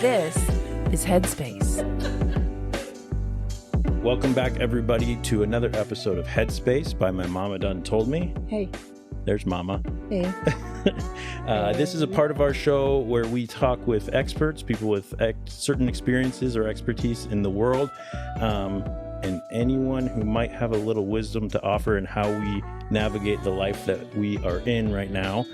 This is Headspace. Welcome back, everybody, to another episode of Headspace by My Mama Done Told Me. Hey. There's Mama. Hey. This is a part of our show where we talk with experts, people with certain experiences or expertise in the world, and anyone who might have a little wisdom to offer in how we navigate the life that we are in right now.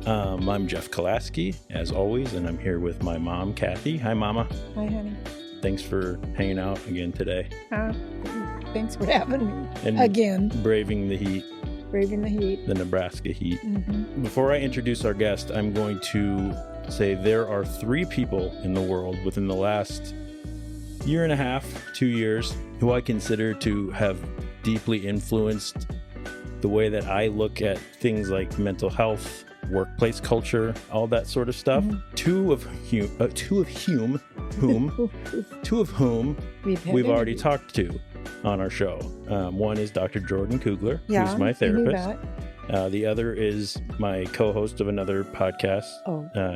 I'm Jeff Kolaski, as always, and I'm here with my mom, Kathy. Hi, Mama. Hi, honey. Thanks for hanging out again today. Thanks for having me and again. Braving the heat. Braving the heat. The Nebraska heat. Mm-hmm. Before I introduce our guest, I'm going to say there are 3 people in the world within the last year and a half, 2 years, who I consider to have deeply influenced the way that I look at things like mental health, workplace culture, all that sort of stuff. Mm-hmm. Two of whom we've already talked to on our show. One is Dr. Jordan Kugler, who's my therapist. The other is my co-host of another podcast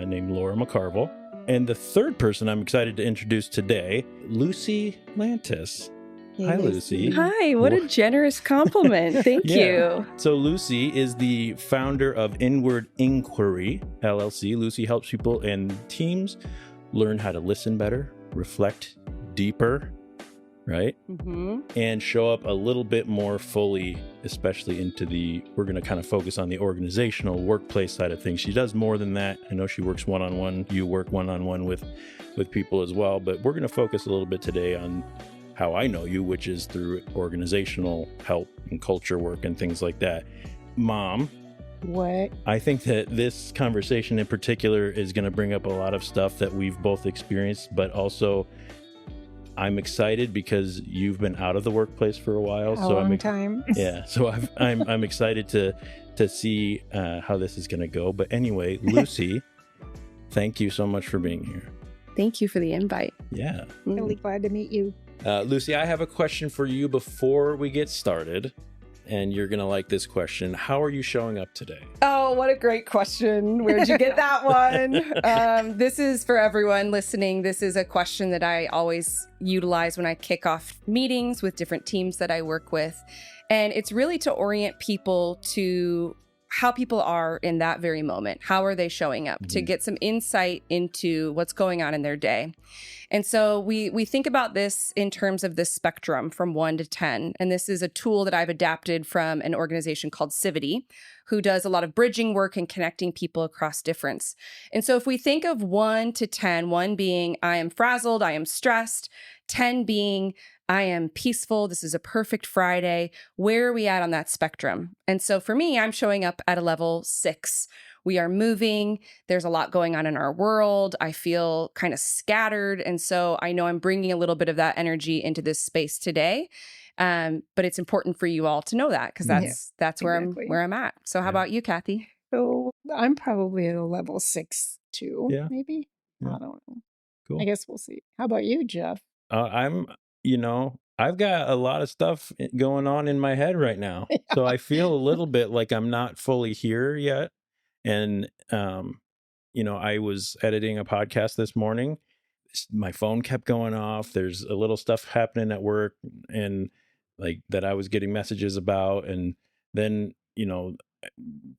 named Laura McCarville. And the third person I'm excited to introduce today, Lucy Lantis. Hey, Hi, Lucy. Hi, what a generous compliment. Thank you. So Lucy is the founder of Inward Inquiry, LLC. Lucy helps people and teams learn how to listen better, reflect deeper, right? Mm-hmm. And show up a little bit more fully, especially into we're going to kind of focus on the organizational workplace side of things. She does more than that. I know she works one-on-one. You work one-on-one with people as well, but we're going to focus a little bit today on how I know you, which is through organizational help and culture work and things like that. Mom. What? I think that this conversation in particular is going to bring up a lot of stuff that we've both experienced, but also I'm excited because you've been out of the workplace for a while. A long time. Yeah. So I'm excited to see how this is going to go. But anyway, Lucy, thank you so much for being here. Thank you for the invite. Yeah. Really glad to meet you. Lucy, I have a question for you before we get started, and you're going to like this question. How are you showing up today? Oh, what a great question. Where'd you get that one? This is for everyone listening. This is a question that I always utilize when I kick off meetings with different teams that I work with. And it's really to orient people to how people are in that very moment. How are they showing up? Mm-hmm. To get some insight into what's going on in their day. And so we think about this in terms of this spectrum from 1 to 10. And this is a tool that I've adapted from an organization called Civity, who does a lot of bridging work and connecting people across difference. And so if we think of 1 to 10, 1 being I am frazzled, I am stressed, 10 being I am peaceful, this is a perfect Friday, where are we at on that spectrum? And so for me, I'm showing up at a level 6. We are moving. There's a lot going on in our world. I feel kind of scattered. And so I know I'm bringing a little bit of that energy into this space today. But it's important for you all to know that because that's where I'm at. So how about you, Kathy? So I'm probably at a level 6 too, maybe. Yeah. I don't know. Cool. I guess we'll see. How about you, Jeff? I've got a lot of stuff going on in my head right now. Yeah. So I feel a little bit like I'm not fully here yet. And, I was editing a podcast this morning. My phone kept going off. There's a little stuff happening at work and like that I was getting messages about. And then,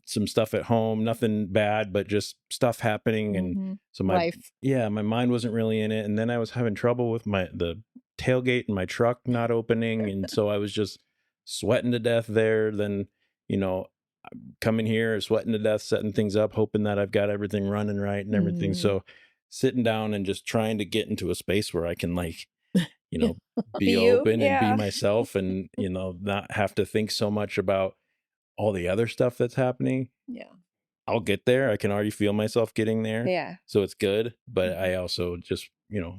some stuff at home, nothing bad, but just stuff happening. And so my mind wasn't really in it. And then I was having trouble with the tailgate in my truck not opening. And so I was just sweating to death there. Then, coming here, sweating to death, setting things up, hoping that I've got everything running right and everything. Mm-hmm. So sitting down and just trying to get into a space where I can be open and be myself and, not have to think so much about all the other stuff that's happening. Yeah. I'll get there. I can already feel myself getting there. Yeah. So it's good. But I also just,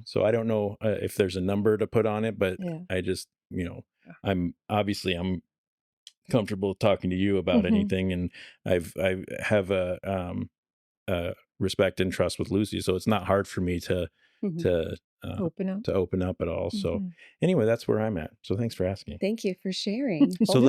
so I don't know if there's a number to put on it, but I just, I'm comfortable talking to you about anything. And I have a respect and trust with Lucy. So it's not hard for me to open up at all. Mm-hmm. So anyway, that's where I'm at. So thanks for asking. Thank you for sharing. So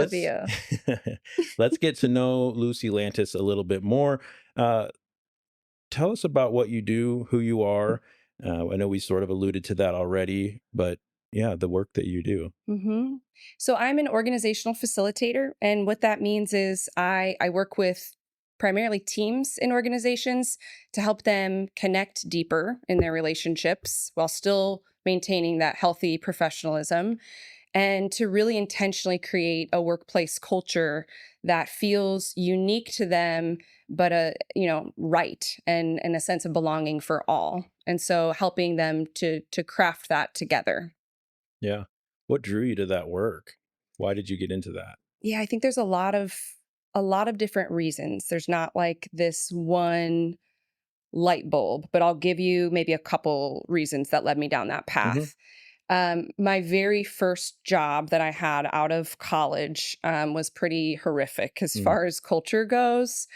let's get to know Lucy Lantis a little bit more. Tell us about what you do, who you are, I know we sort of alluded to that already, but yeah, the work that you do. Mm-hmm. So I'm an organizational facilitator. And what that means is I work with primarily teams in organizations to help them connect deeper in their relationships while still maintaining that healthy professionalism, and to really intentionally create a workplace culture that feels unique to them, but right, and a sense of belonging for all. And so helping them to craft that together. Yeah. What drew you to that work? Why did you get into that? Yeah, I think there's a lot of different reasons. There's not like this one light bulb, but I'll give you maybe a couple reasons that led me down that path. My very first job that I had out of college was pretty horrific as far as culture goes.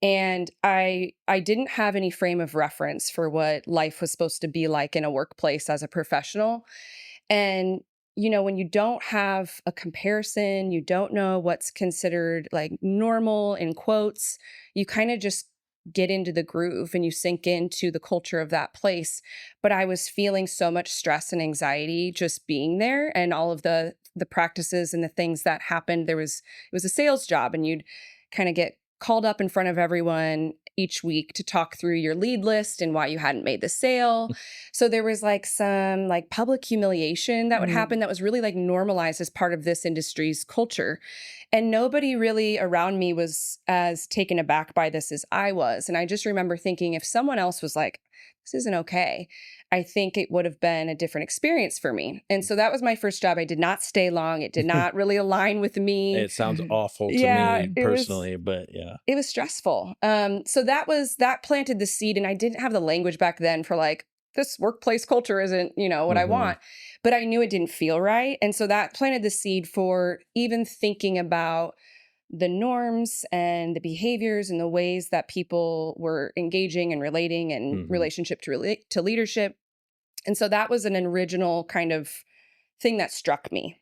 And I didn't have any frame of reference for what life was supposed to be like in a workplace as a professional. And when you don't have a comparison, you don't know what's considered like normal in quotes, you kind of just get into the groove and you sink into the culture of that place. But I was feeling so much stress and anxiety just being there, and all of the practices and the things that happened. It was a sales job, and you'd kind of get called up in front of everyone each week to talk through your lead list and why you hadn't made the sale. So there was like some like public humiliation that would happen that was really like normalized as part of this industry's culture. And nobody really around me was as taken aback by this as I was. And I just remember thinking, if someone else was like, this isn't okay, I think it would have been a different experience for me. And so that was my first job. I did not stay long. It did not really align with me. It sounds awful to me personally, but yeah. It was stressful. So that planted the seed, and I didn't have the language back then for like, this workplace culture isn't, what I want, but I knew it didn't feel right. And so that planted the seed for even thinking about the norms and the behaviors and the ways that people were engaging and relating in relationship to leadership. And so that was an original kind of thing that struck me.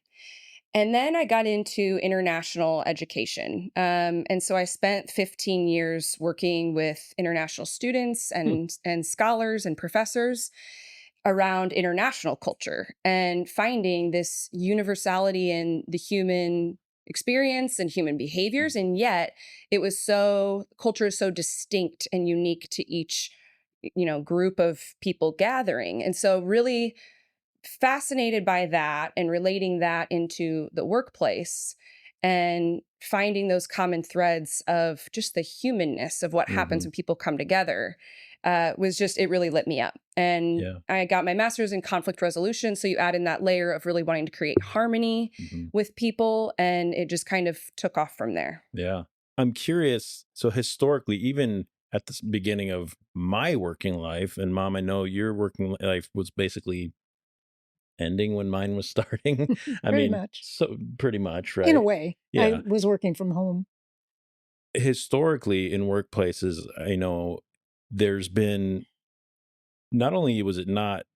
And then I got into international education. And so I spent 15 years working with international students and scholars and professors around international culture, and finding this universality in the human experience and human behaviors. And yet culture is so distinct and unique to each, group of people gathering. And so really fascinated by that and relating that into the workplace and finding those common threads of just the humanness of what happens when people come together it really lit me up. And I got my master's in conflict resolution. So you add in that layer of really wanting to create harmony with people, and it just kind of took off from there. Yeah. I'm curious. So historically, even at the beginning of my working life, and Mom, I know your working life was basically ending when mine was starting. Pretty much, right? In a way. Yeah. I was working from home. Historically, in workplaces, I know there's been, not only was it not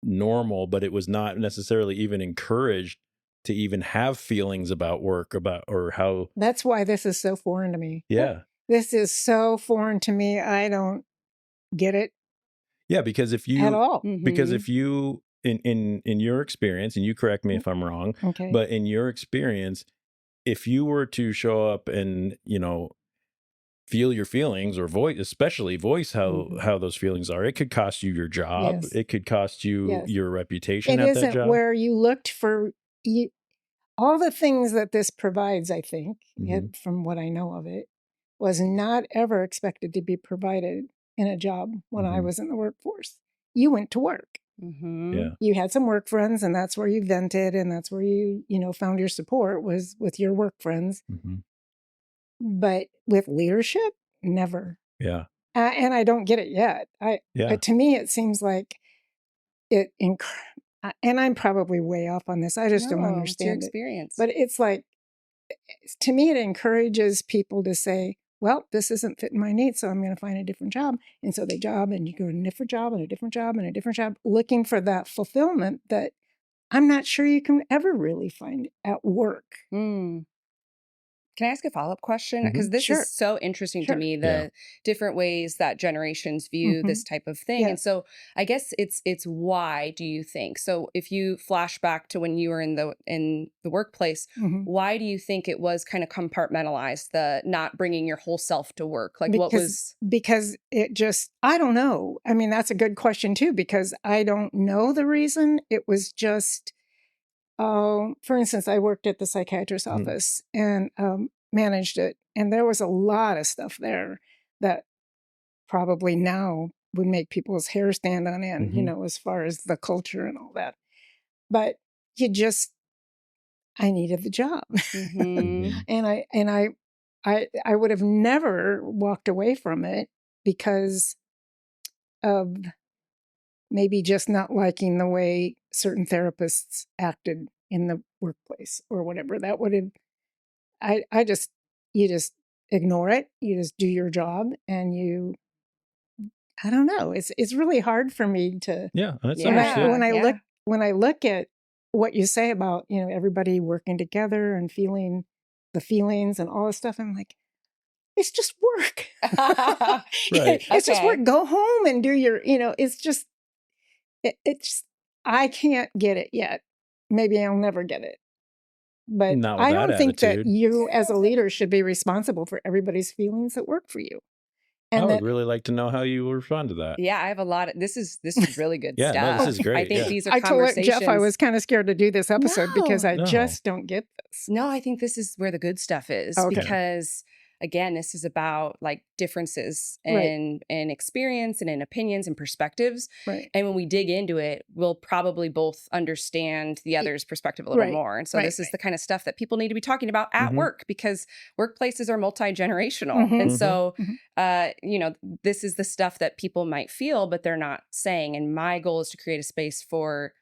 normal, but it was not necessarily even encouraged to even have feelings about work, or how. That's why this is so foreign to me. Yeah. This is so foreign to me. I don't get it. Yeah, because if you at all. Because if you in your experience, and you correct me if I'm wrong, but in your experience, if you were to show up and feel your feelings, or especially voice how those feelings are, it could cost you your job. Yes. It could cost you your reputation it at isn't that job. Where you looked for all the things that this provides, I think, from what I know of it, was not ever expected to be provided in a job when I was in the workforce. You went to work. Yeah. You had some work friends, and that's where you vented, and that's where you found your support, was with your work friends. But with leadership, never. Yeah. And I don't get it yet. To me, it seems like and I'm probably way off on this. I just don't understand it's your experience. But it's like, to me, it encourages people to say, well, this isn't fitting my needs, so I'm going to find a different job. And so they job, and you go to a different job and a different job and a different job, looking for that fulfillment that I'm not sure you can ever really find at work. Can Can I ask a follow-up question? Because this Sure. is so interesting Sure. to me, the different ways that generations view this type of thing. Yeah. And so I guess it's why do you think? So if you flash back to when you were in the workplace, why do you think it was kind of compartmentalized, the not bringing your whole self to work? Like because it just, I don't know. I mean, that's a good question too, because I don't know the reason. It was just, for instance, I worked at the psychiatrist's office and managed it. And there was a lot of stuff there that probably now would make people's hair stand on end, as far as the culture and all that. But I needed the job. And I would have never walked away from it because of maybe just not liking the way certain therapists acted in the workplace or whatever. That would have, you just ignore it. You just do your job and I don't know. It's really hard for me to. Yeah, that's understood. When I look at what you say about, everybody working together and feeling the feelings and all this stuff, I'm like, it's just work. Right. It's just work. Go home and do your, it's just, I can't get it yet. Maybe I'll never get it. But I don't think that you as a leader should be responsible for everybody's feelings that work for you. And I would really like to know how you will respond to that. Yeah, I have a lot of, this is really good stuff. No, this is great. I think these are I conversations. told Jeff I was kind of scared to do this episode because I just don't get this. No, I think this is where the good stuff is because again, this is about like differences in experience and in opinions and perspectives. Right. And when we dig into it, we'll probably both understand the other's perspective a little more. And so this is the kind of stuff that people need to be talking about at work because workplaces are multi-generational. And so, this is the stuff that people might feel, but they're not saying. And my goal is to create a space for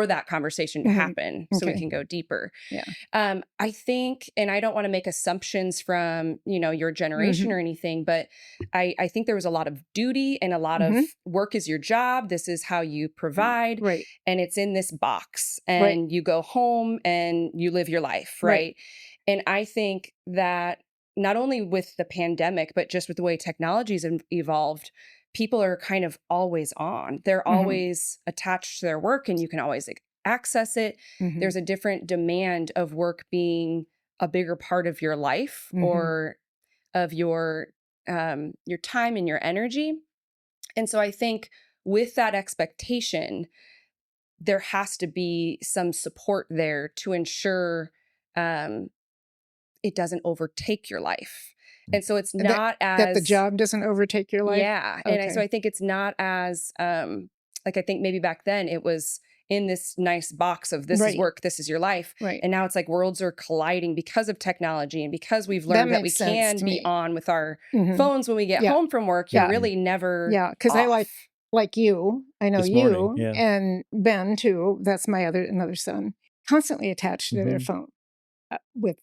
that conversation to happen so we can go deeper. Yeah. I think, and I don't want to make assumptions from, your generation or anything, but I think there was a lot of duty and a lot of work is your job. This is how you provide. Right. And it's in this box and you go home and you live your life. Right. And I think that not only with the pandemic, but just with the way technology's evolved, people are kind of always on. They're always attached to their work and you can always access it. There's a different demand of work being a bigger part of your life or of your time and your energy. And so I think with that expectation, there has to be some support there to ensure it doesn't overtake your life. And so it's not that the job doesn't overtake your life. Yeah. Okay. And so I think it's not as like I think maybe back then it was in this nice box of this is work, this is your life. Right. And now it's like worlds are colliding because of technology and because we've learned that we can be on with our phones when we get home from work. You're really never because I like you. I know this you morning, and Ben too. That's my another son, constantly attached to their phone with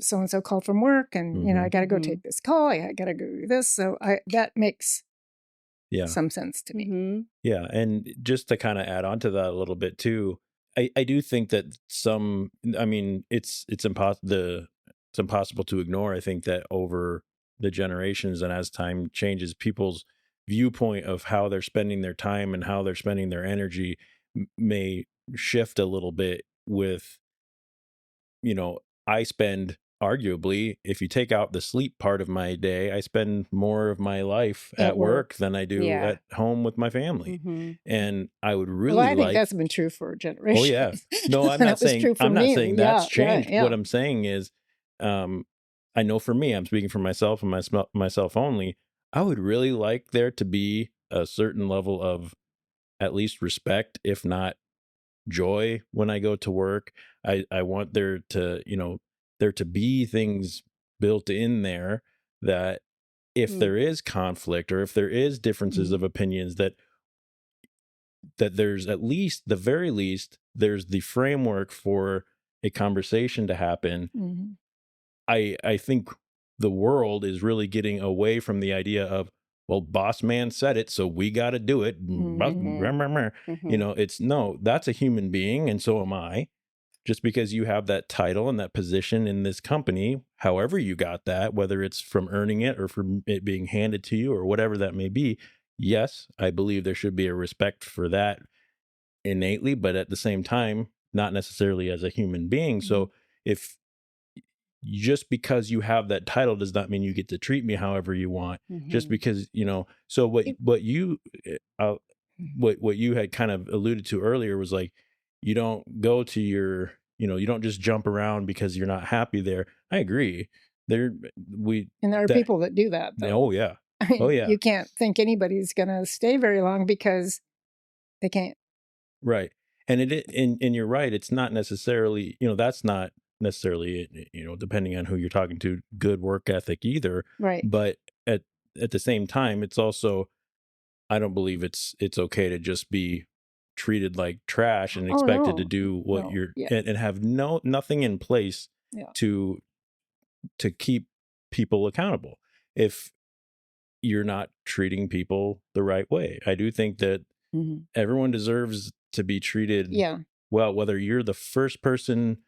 so-and-so called from work and, I got to go take this call. I got to go do this. So that makes some sense to me. Yeah. And just to kind of add on to that a little bit too, I do think that it's impossible to ignore. I think that over the generations and as time changes, people's viewpoint of how they're spending their time and how they're spending their energy may shift a little bit with, I spend arguably, if you take out the sleep part of my day, I spend more of my life at work than I do at home with my family. And I would really I think that's been true for a generation. Oh yeah. No, I'm not saying that's changed. What I'm saying is, I know for me, I'm speaking for myself and myself only, I would really like there to be a certain level of at least respect, if not joy when I go to work. I want there to be things built in there that if there is conflict or if there is differences of opinions, that there's at least the very least there's the framework for a conversation to happen. I think the world is really getting away from the idea of, well, boss man said it, so we got to do it. It's no, that's a human being, and so am I. Just because you have that title and that position in this company, however you got that, whether it's from earning it or from it being handed to you or whatever that may be. Yes, I believe there should be a respect for that innately, but at the same time, not necessarily as a human being. So if just because you have that title does not mean you get to treat me however you want. Just because, so what you had kind of alluded to earlier was like, you don't go to your, you don't just jump around because you're not happy there. I agree. And there are people that do that, though. Oh yeah. I mean, Oh yeah. You can't think anybody's going to stay very long because they can't. Right. And and you're right. It's not necessarily, that's not necessarily, depending on who you're talking to, good work ethic either. Right. But at the same time, it's also, I don't believe it's okay to just be treated like trash and expected to do what and have nothing in place to keep people accountable if you're not treating people the right way. I do think that everyone deserves to be treated well, whether you're the first person,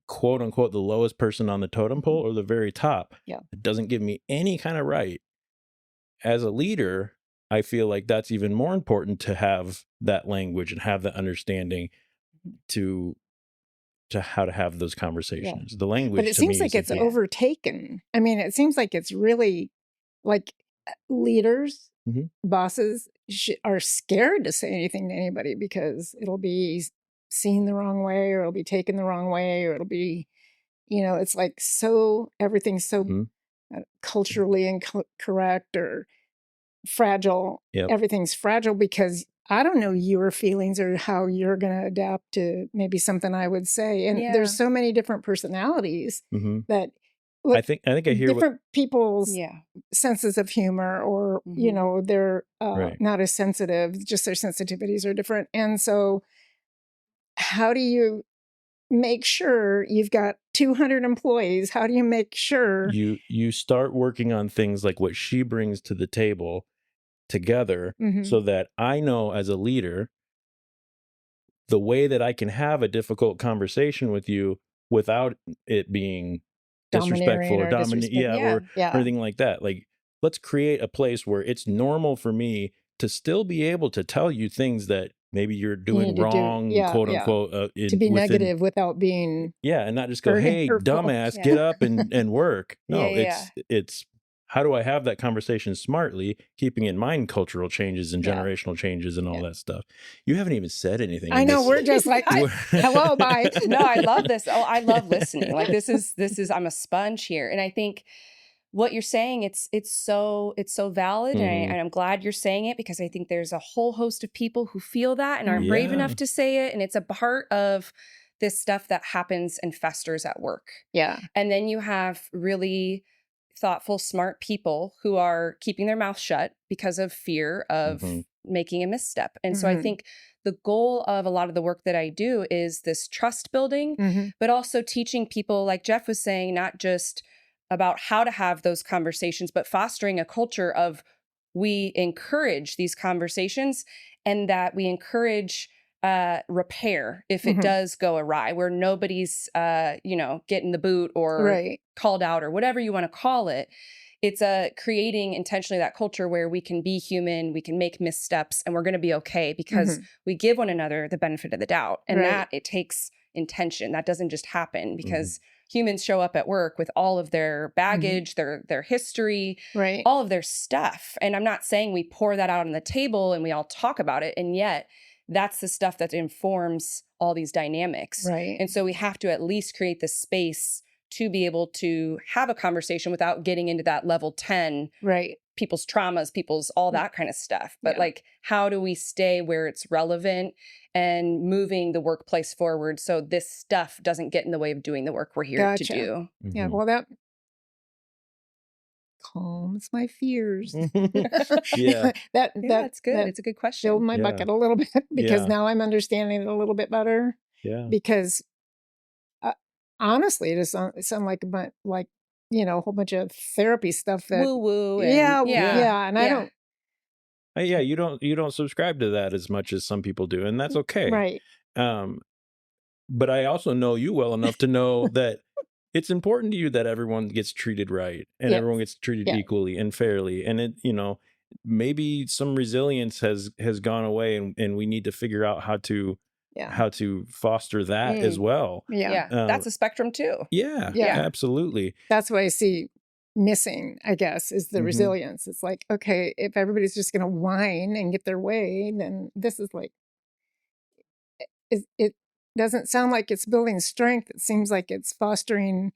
quote unquote, the lowest person on the totem pole or the very top. It doesn't give me any kind of right. As a leader, I feel like that's even more important to have that language and have that understanding to how to have those conversations. The language, but it seems like it's overtaken. I mean, it seems like it's really like leaders, bosses are scared to say anything to anybody because it'll be seen the wrong way, or it'll be taken the wrong way, or it'll be, it's like everything's so culturally incorrect or fragile. Everything's fragile because I don't know your feelings or how you're going to adapt to maybe something I would say. And there's so many different personalities that I think I hear different people's senses of humor, or they're not as sensitive, just their sensitivities are different. And so how do you make sure you've got 200 employees? How do you make sure you start working on things like what she brings to the table together, so that I know as a leader the way that I can have a difficult conversation with you without it being disrespectful or dominating, or anything like that. Like, let's create a place where it's normal for me to still be able to tell you things that maybe you're doing wrong, quote unquote, to be negative without being and not just go, hey, dumbass, get up and work. No, it's how do I have that conversation smartly, keeping in mind cultural changes and generational changes and all that stuff. You haven't even said anything. I know, we're just like, hello, bye. No, I love this. Oh, I love listening. Like this is I'm a sponge here. And I think what you're saying, it's so valid. And I'm glad you're saying it, because I think there's a whole host of people who feel that and aren't brave enough to say it. And it's a part of this stuff that happens and festers at work. Yeah. And then you have really thoughtful, smart people who are keeping their mouth shut because of fear of making a misstep. And so I think the goal of a lot of the work that I do is this trust building, but also teaching people, like Jeff was saying, not just about how to have those conversations, but fostering a culture of we encourage these conversations and that we encourage repair if it does go awry, where nobody's getting the boot or called out or whatever you want to call it. It's creating intentionally that culture where we can be human, we can make missteps, and we're going to be okay because we give one another the benefit of the doubt. And that it takes intention. That doesn't just happen because humans show up at work with all of their baggage, their history, all of their stuff. And I'm not saying we pour that out on the table and we all talk about it. And yet that's the stuff that informs all these dynamics. And so we have to at least create the space to be able to have a conversation without getting into that level 10, people's traumas, people's all that kind of stuff. But like, how do we stay where it's relevant and moving the workplace forward so this stuff doesn't get in the way of doing the work we're here to do? Yeah, well, that calms my fears. That's good. It's a good question. Filled my bucket a little bit because now I'm understanding it a little bit better. Because honestly, it does sound like a whole bunch of therapy stuff that woo woo. And I don't. You don't subscribe to that as much as some people do, and that's okay. Right. But I also know you well enough to know that it's important to you that everyone gets treated right and Yes. everyone gets treated Yeah. equally and fairly. And it, maybe some resilience has gone away, and we need to figure out how to foster that as well. Yeah. That's a spectrum too. Yeah, Yeah. absolutely. That's what I see missing, I guess, is the Mhm. resilience. It's like, okay, if everybody's just going to whine and get their way, then this is like, it doesn't sound like it's building strength. It seems like it's fostering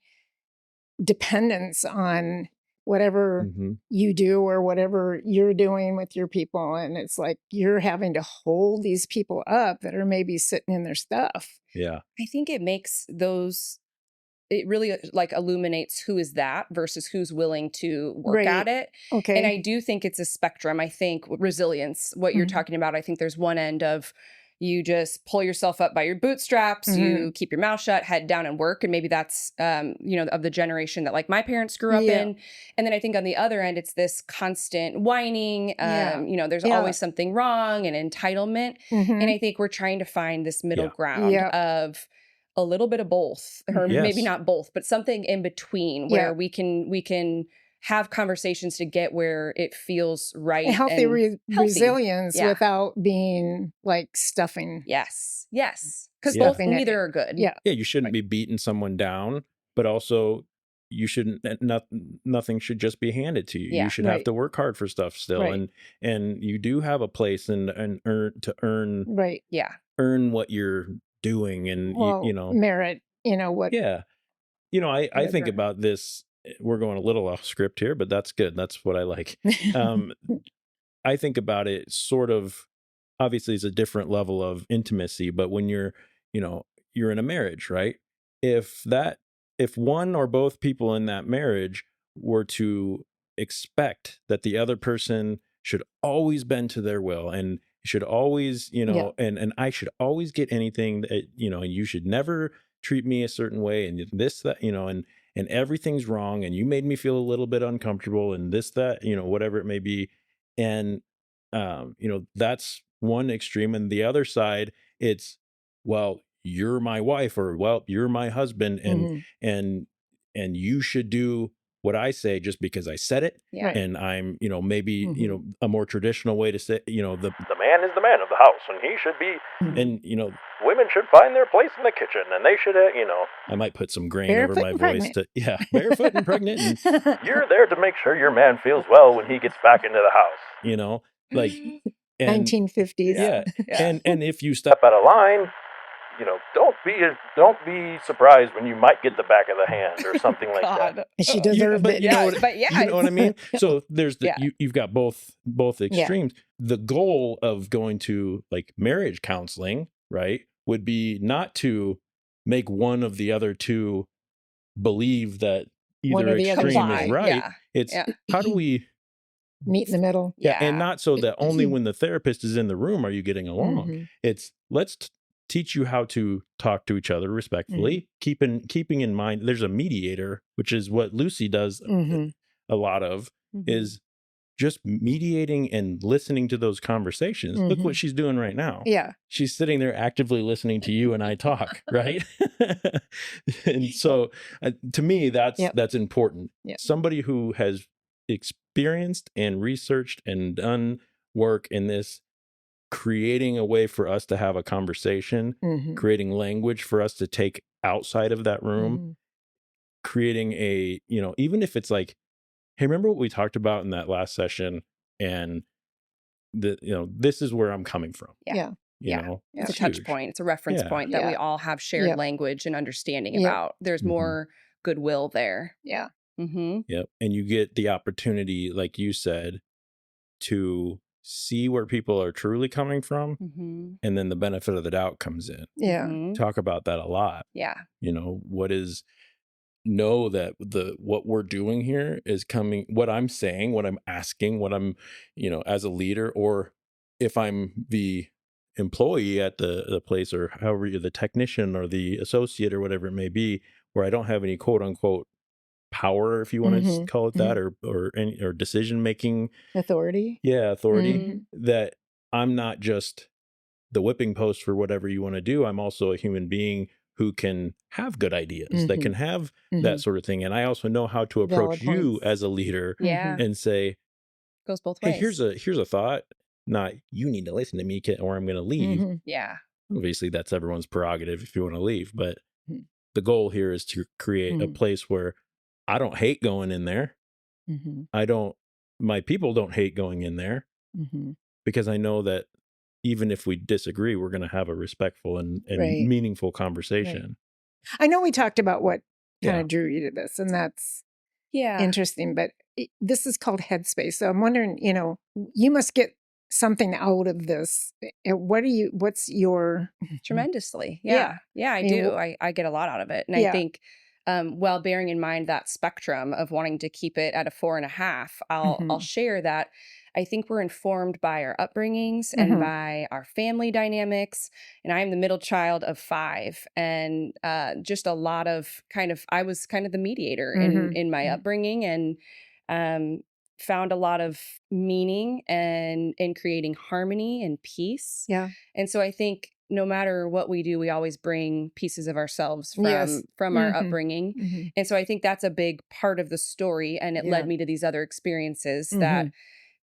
dependence on whatever Mhm. you do or whatever you're doing with your people. And it's like you're having to hold these people up that are maybe sitting in their stuff. Yeah. I think it makes it really like illuminates who is that versus who's willing to work Right. at it. Okay. And I do think it's a spectrum. I think resilience, what you're Mhm. talking about, I think there's one end of you just pull yourself up by your bootstraps, Mhm. you keep your mouth shut, head down and work. And maybe that's, of the generation that like my parents grew up Yeah. in. And then I think on the other end, it's this constant whining. Yeah. There's Yeah. always something wrong and entitlement. Mhm. And I think we're trying to find this middle Yeah. ground Yeah. of a little bit of both, or Mhm. maybe Yes. not both, but something in between where Yeah. we can have conversations to get where it feels right. Healthy and healthy. resilience Yeah. without being like stuffing. Yes. Because Yeah. both, Stuffing it. neither are good. Yeah. Yeah, you shouldn't be beating someone down, but also you shouldn't, nothing should just be handed to you. Yeah. You should have Right. to work hard for stuff still. Right. And you do have a place and earn Right. Yeah. what you're doing, and Well, merit, what. yeah. I Whatever. think about this. We're going a little off script here, but that's good. That's what I like. I think about it sort of, obviously it's a different level of intimacy, but when you're in a marriage, right? If one or both people in that marriage were to expect that the other person should always bend to their will and should always, Yeah. and I should always get anything that, and you should never treat me a certain way, and this, that, and everything's wrong, and you made me feel a little bit uncomfortable, and this, that, whatever it may be. And, that's one extreme. And the other side, it's, well, you're my wife, or, well, you're my husband, Mhm. and you should do what I say just because I said it. Yeah. Right. And I'm, maybe, Mhm. a more traditional way to say, the man is the man of the house, and he should be, Mhm. and, women should find their place in the kitchen, and they should, I might put some grain over Barefoot my and voice pregnant. barefoot and pregnant. And You're there to make sure your man feels well when he gets back into the house. Like, and 1950s. yeah. Yeah. And if you step Step out of line, don't be surprised when you might get the back of the hand or something like that. God. She deserved but it. you know what- But yeah. you know what I mean? So there's Yeah. you've got both extremes. The goal of going to like marriage counseling, right, would be not to make one of the other two believe that One either or the other extreme Comply. is right. Yeah. It's Yeah. how do we Meet in the middle. and not so that only when the therapist is in the room are you getting along. Mhm. It's let's teach you how to talk to each other respectfully, keeping in mind there's a mediator, which is what Lucy does Mhm. a lot of, Mhm. is just mediating and listening to those conversations. Look Mhm. what she's doing right now. Yeah. She's sitting there actively listening to you and I talk, right? And so to me, that's important. Yep. Somebody who has experienced and researched and done work in this, creating a way for us to have a conversation, Mhm. creating language for us to take outside of that room, Mhm. creating a, even if it's like, hey, remember what we talked about in that last session? And this is where I'm coming from. Yeah. You Yeah. know, It's a it's touch huge. point. It's a reference Yeah. point that we Yeah. all have shared Yep. language and understanding Yep. about. There's Mhm. more goodwill there. Yeah. Mm-hmm. Yep. And you get the opportunity, like you said, to see where people are truly coming from. Mm-hmm. And then the benefit of the doubt comes in. Yeah. Mhm. Talk about that a lot. Yeah. Know that what we're doing here is coming, what I'm saying, what I'm asking, what I'm, as a leader, or if I'm the employee at the place, or however you're the technician or the associate or whatever it may be, where I don't have any quote unquote power, if you want to Mhm. call it that, or decision making Authority. authority, Mhm. that I'm not just the whipping post for whatever you want to do. I'm also a human being who can have good ideas, that can have Mhm. that sort of thing. And I also know how to approach Valid you points. as a leader Yeah. and say, Goes both hey, ways. here's a thought. Not you need to listen to me or I'm going to leave. Mhm. Yeah. Obviously, that's everyone's prerogative if you want to leave. But Mhm. the goal here is to create a Mhm. place where I don't hate going in there. Mhm. My people don't hate going in there, Mhm. because I know that even if we disagree, we're going to have a respectful and Right. meaningful conversation. I know we talked about what kind Yeah. of drew you to this, and that's Yeah. interesting, but this is called Headspace. So I'm wondering, you must get something out of this. What's your Tremendously. Yeah. Yeah, I I mean, do. I get a lot out of it. And I Yeah. think, while bearing in mind that spectrum of wanting to keep it at a 4.5, I'll Mhm. share that I think we're informed by our upbringings and Mhm. by our family dynamics. And I am the middle child of 5, and just a lot of I was kind of the mediator Mhm. in my Mhm. upbringing, and found a lot of meaning and in creating harmony and peace. Yeah. And so I think no matter what we do, we always bring pieces of ourselves Yes. from our Mhm. upbringing. Mhm. And so I think that's a big part of the story. And it Yeah. led me to these other experiences that Mhm.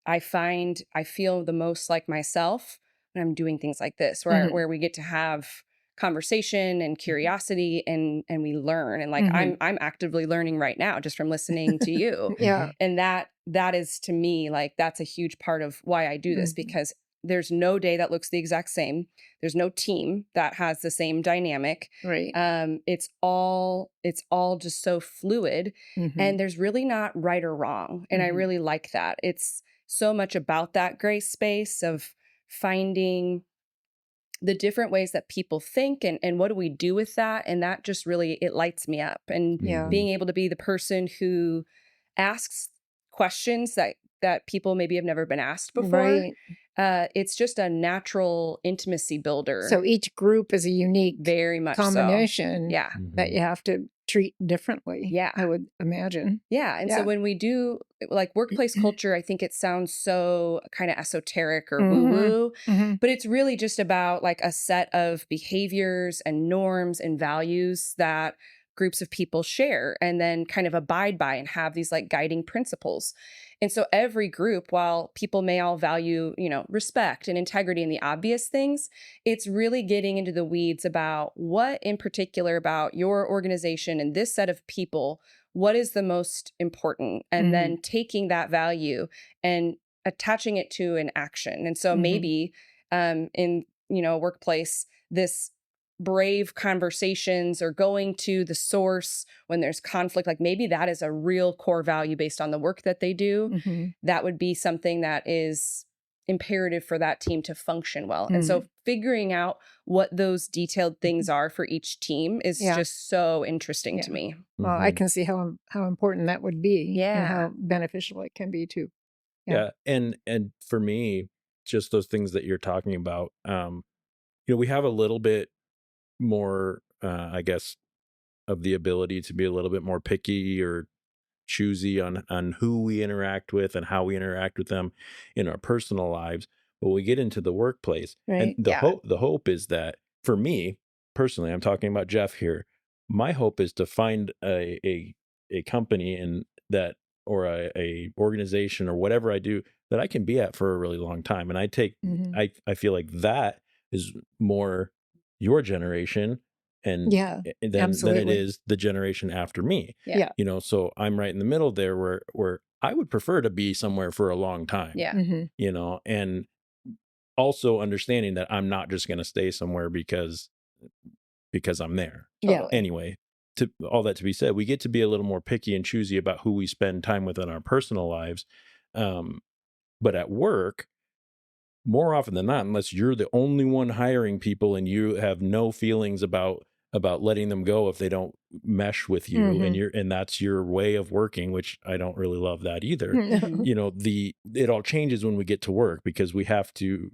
I feel the most like myself when I'm doing things like this, where Mhm. where we get to have conversation and curiosity, and we learn. And like Mhm. I'm actively learning right now just from listening to you. Yeah. And that is, to me, like that's a huge part of why I do this, Mhm. because there's no day that looks the exact same. There's no team that has the same dynamic. Right. It's all just so fluid, Mhm. and there's really not right or wrong. And I Mhm. really like that. It's so much about that gray space of finding the different ways that people think, and what do we do with that. And that just really, it lights me up. And Yeah. being able to be the person who asks questions that people maybe have never been asked before. Right. It's just a natural intimacy builder. So each group is a unique Very much so. combination Yeah. that you have to treat differently. Yeah. I would imagine. Yeah. And so Yeah. when we do like workplace culture, I think it sounds so kind of esoteric or Mhm. woo-woo, Mhm. but it's really just about like a set of behaviors and norms and values that groups of people share and then kind of abide by and have these like guiding principles. And so every group, while people may all value, respect and integrity and the obvious things, it's really getting into the weeds about what in particular about your organization and this set of people, what is the most important, and Mhm. then taking that value and attaching it to an action. And so Mhm. maybe in a workplace, this brave conversations or going to the source when there's conflict, like maybe that is a real core value based on the work that they do. Mhm. That would be something that is imperative for that team to function well. And so figuring out what those detailed things are for each team is Yeah. just so interesting Yeah. to me. Well, I can see how important that would be. Yeah. And how beneficial it can be too. Yeah. And for me, just those things that you're talking about, we have a little bit more, I guess, of the ability to be a little bit more picky or choosy on who we interact with and how we interact with them in our personal lives. But we get into the workplace, Right. and the Yeah. hope is that, for me personally, I'm talking about Jeff here. My hope is to find a company and that, or a organization or whatever I do, that I can be at for a really long time. And Mhm. I feel like that is more your generation and Yeah. than it Absolutely. is the generation after me. Yeah. Yeah. So I'm right in the middle there, where I would prefer to be somewhere for a long time. Yeah. Mhm. And also understanding that I'm not just going to stay somewhere because I'm there. Yeah. Totally. Anyway, to all that to be said, we get to be a little more picky and choosy about who we spend time with in our personal lives. But at work, more often than not, unless you're the only one hiring people and you have no feelings about letting them go if they don't mesh with you, Mhm. and that's your way of working, which I don't really love that either. Mhm. It all changes when we get to work, because we have to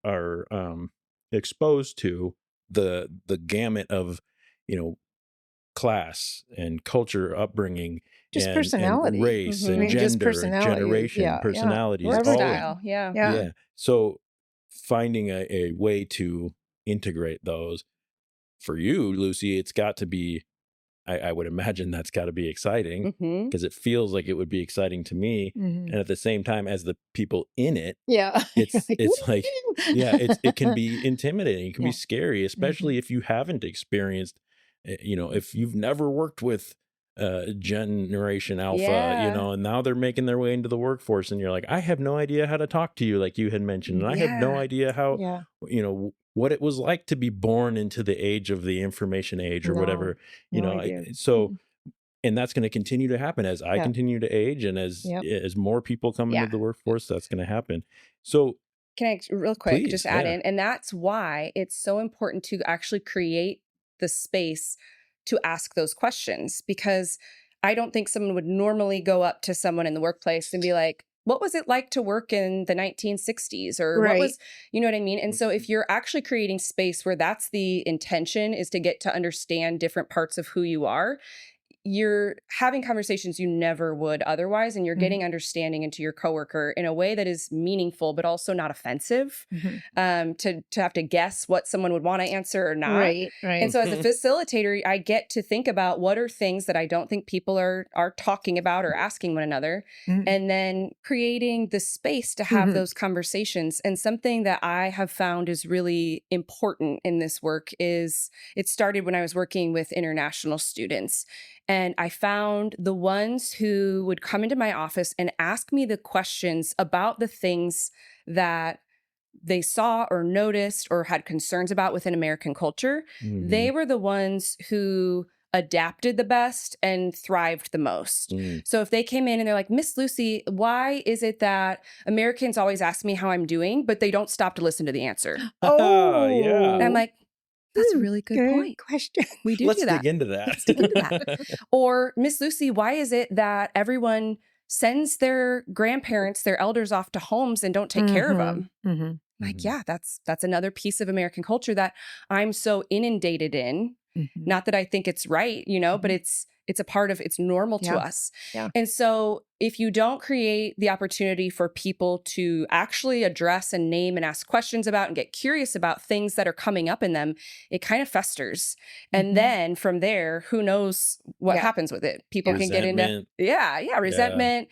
are exposed to the gamut of class and culture, upbringing, Just and personality. race Mhm. and I mean, just gender and personality. generation, Yeah. personalities, Work Everything. all of style. Yeah. Yeah. yeah. So finding a way to integrate those for you, Lucy, it's got to be, I would imagine that's got to be exciting, Mhm. because it feels like it would be exciting to me. Mhm. And at the same time, as the people in it, Yeah. it's like, "Woo!" yeah, it can be intimidating. It can Yeah. be scary, especially if you haven't experienced, if you've never worked with Generation Alpha, Yeah. and now they're making their way into the workforce, and you're like, I have no idea how to talk to you, like you had mentioned, and I have no Yeah. idea how, Yeah. what it was like to be born into the age of the information age or No, whatever, no idea. so. And that's going to continue to happen as I Yeah. continue to age, and as more people come Yeah. into the workforce, that's going to happen. So Can I real quick please, just add yeah. in? And that's why it's so important to actually create the space to ask those questions, because I don't think someone would normally go up to someone in the workplace and be like, what was it like to work in the 1960s? Or what Right. was, you know what I mean? And so if you're actually creating space where that's the intention, is to get to understand different parts of who you are, you're having conversations you never would otherwise, and you're getting understanding into your coworker in a way that is meaningful but also not offensive. To have to guess what someone would want to answer or not. Right. And so as a facilitator, I get to think about what are things that I don't think people are talking about or asking one another, and then creating the space to have those conversations. And something that I have found is really important in this work is, it started when I was working with international students. And I found the ones who would come into my office and ask me the questions about the things that they saw or noticed or had concerns about within American culture. They were the ones who adapted the best and thrived the most. So if they came in and they're like, Miss Lucy, why is it that Americans always ask me how I'm doing, but they don't stop to listen to the answer? Oh, yeah. And I'm like, that's a really good point. question. We do Let's do that. dig into that. Let's dig into that. Or, Miss Lucy, why is it that everyone sends their grandparents, their elders off to homes and don't take care of them? Like, yeah, that's another piece of American culture that I'm so inundated in. Not that I think it's right, but it's a part of, it's normal to us. Yeah. And so if you don't create the opportunity for people to actually address and name and ask questions about and get curious about things that are coming up in them, it kind of festers. And then from there, who knows what happens with it? People can get into, resentment,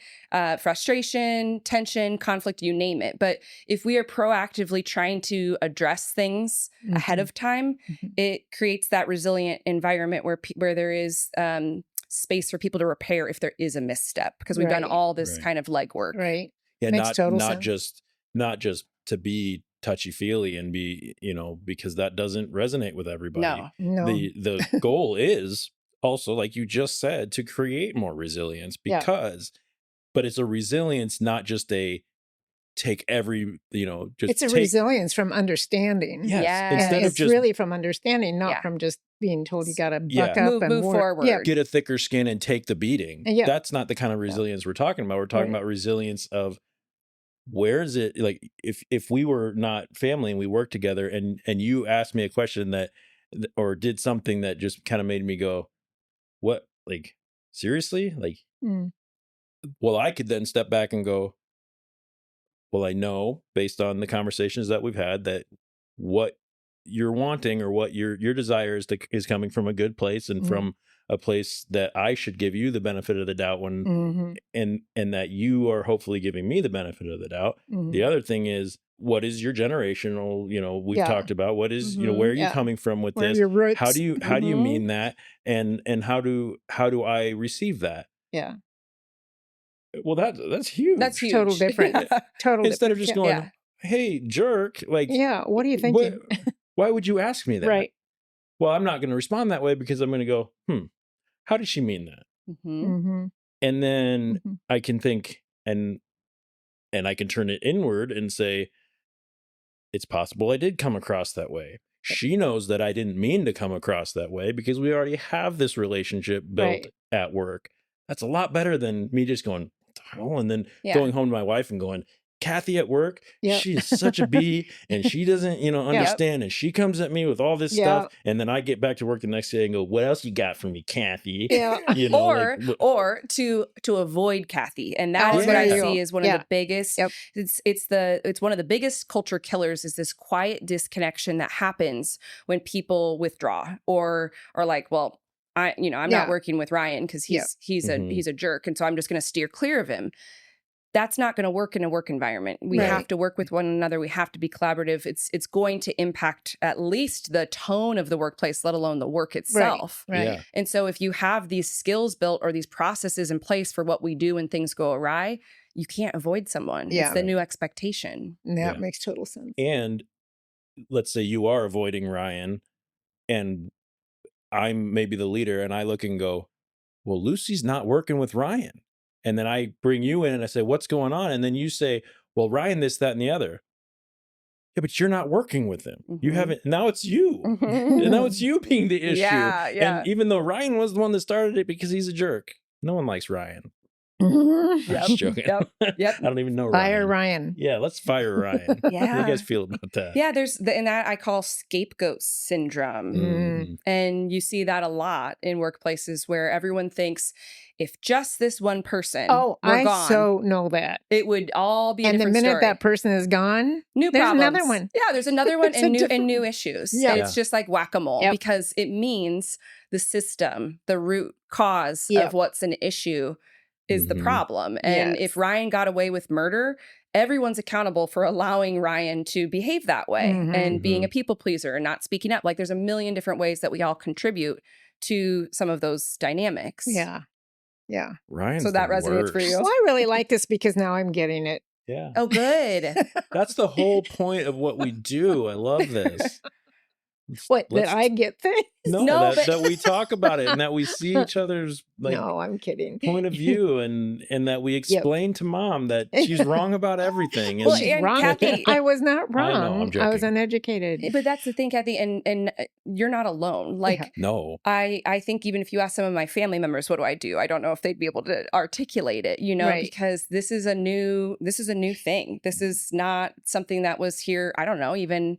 frustration, tension, conflict, you name it. But if we are proactively trying to address things ahead of time, it creates that resilient environment where there is space for people to repair if there is a misstep, because we've done all this kind of legwork. Right. Yeah, Makes total sense. not just to be touchy-feely and be, because that doesn't resonate with everybody. No. The goal is also, like you just said, to create more resilience, but it's a resilience, not just a take every, it's a resilience from understanding. Yes. And Instead of it's just really from understanding, not from just being told you got to buck up and move work. forward. Yeah. get a thicker skin and take the beating. That's not the kind of resilience we're talking about. We're talking about resilience of, where is it, like, if we were not family and we worked together, and you asked me a question that, or did something that just kind of made me go, what, like, seriously? Like, well, I could then step back and go, well, I know based on the conversations that we've had that what you're wanting, or what your desire is coming from a good place, and from a place that I should give you the benefit of the doubt when, and that you are hopefully giving me the benefit of the doubt. The other thing is, what is your generational, we've talked about, what is, where are you coming from with Where are this? your roots? How do you mean that? And how do I receive that? Yeah. Well, that's huge. That's huge. Total different. Total Instead different. of just going, hey, jerk, like, what are you thinking? Why would you ask me that? Right. Well, I'm not going to respond that way, because I'm going to go, how did she mean that? And then I can think, and I can turn it inward and say, it's possible I did come across that way. She knows that I didn't mean to come across that way, because we already have this relationship built at work. That's a lot better than me just going, what the hell? And then going home to my wife and going, Kathy at work, Yep. she is such a bee and she doesn't, understand. And she comes at me with all this stuff. And then I get back to work the next day and go, what else you got for me, Kathy? Yeah. Or to avoid Kathy. And that is what I see as one of the biggest, it's one of the biggest culture killers is this quiet disconnection that happens when people withdraw or are like, well, I'm not working with Ryan because he's a jerk. And so I'm just going to steer clear of him. That's not going to work in a work environment. We have to work with one another. We have to be collaborative. It's going to impact at least the tone of the workplace, let alone the work itself. Right. Yeah. And so if you have these skills built or these processes in place for what we do when things go awry, you can't avoid someone. Yeah. It's the new expectation. That makes total sense. And let's say you are avoiding Ryan and I'm maybe the leader and I look and go, well, Lucy's not working with Ryan. And then I bring you in and I say, what's going on? And then you say, well, Ryan, this, that, and the other. Yeah, but you're not working with him. You haven't. Now it's you. And now it's you being the issue. And even though Ryan was the one that started it because he's a jerk. No one likes Ryan. I'm just joking. Yep. I don't even know Fire Ryan. Yeah, let's fire Ryan. How do you guys feel about that? Yeah, there's and that I call scapegoat syndrome. And you see that a lot in workplaces where everyone thinks if just this one person were gone, so know that. It would all be a different And the minute story. that person is gone, there's another one. Yeah, there's another one and new issues. Yeah. It's just like whack-a-mole because it means the system, the root cause of what's an issue is the problem. And if Ryan got away with murder, everyone's accountable for allowing Ryan to behave that way and being a people pleaser and not speaking up. Like there's a million different ways that we all contribute to some of those dynamics. Yeah. Ryan's so that resonates for you. Well, I really like this because now I'm getting it. Yeah. Oh, good. That's the whole point of what we do. I love this. That I get things? No, that we talk about it and that we see each other's no, I'm kidding. point of view and that we explain to mom that she's wrong about everything. Well, and wrong. Kathy, I was not wrong. I know, I'm joking. I was uneducated. But that's the thing, Kathy, and you're not alone. Like, no, I think even if you ask some of my family members, what do? I don't know if they'd be able to articulate it, because this is a new thing. This is not something that was here. I don't know, even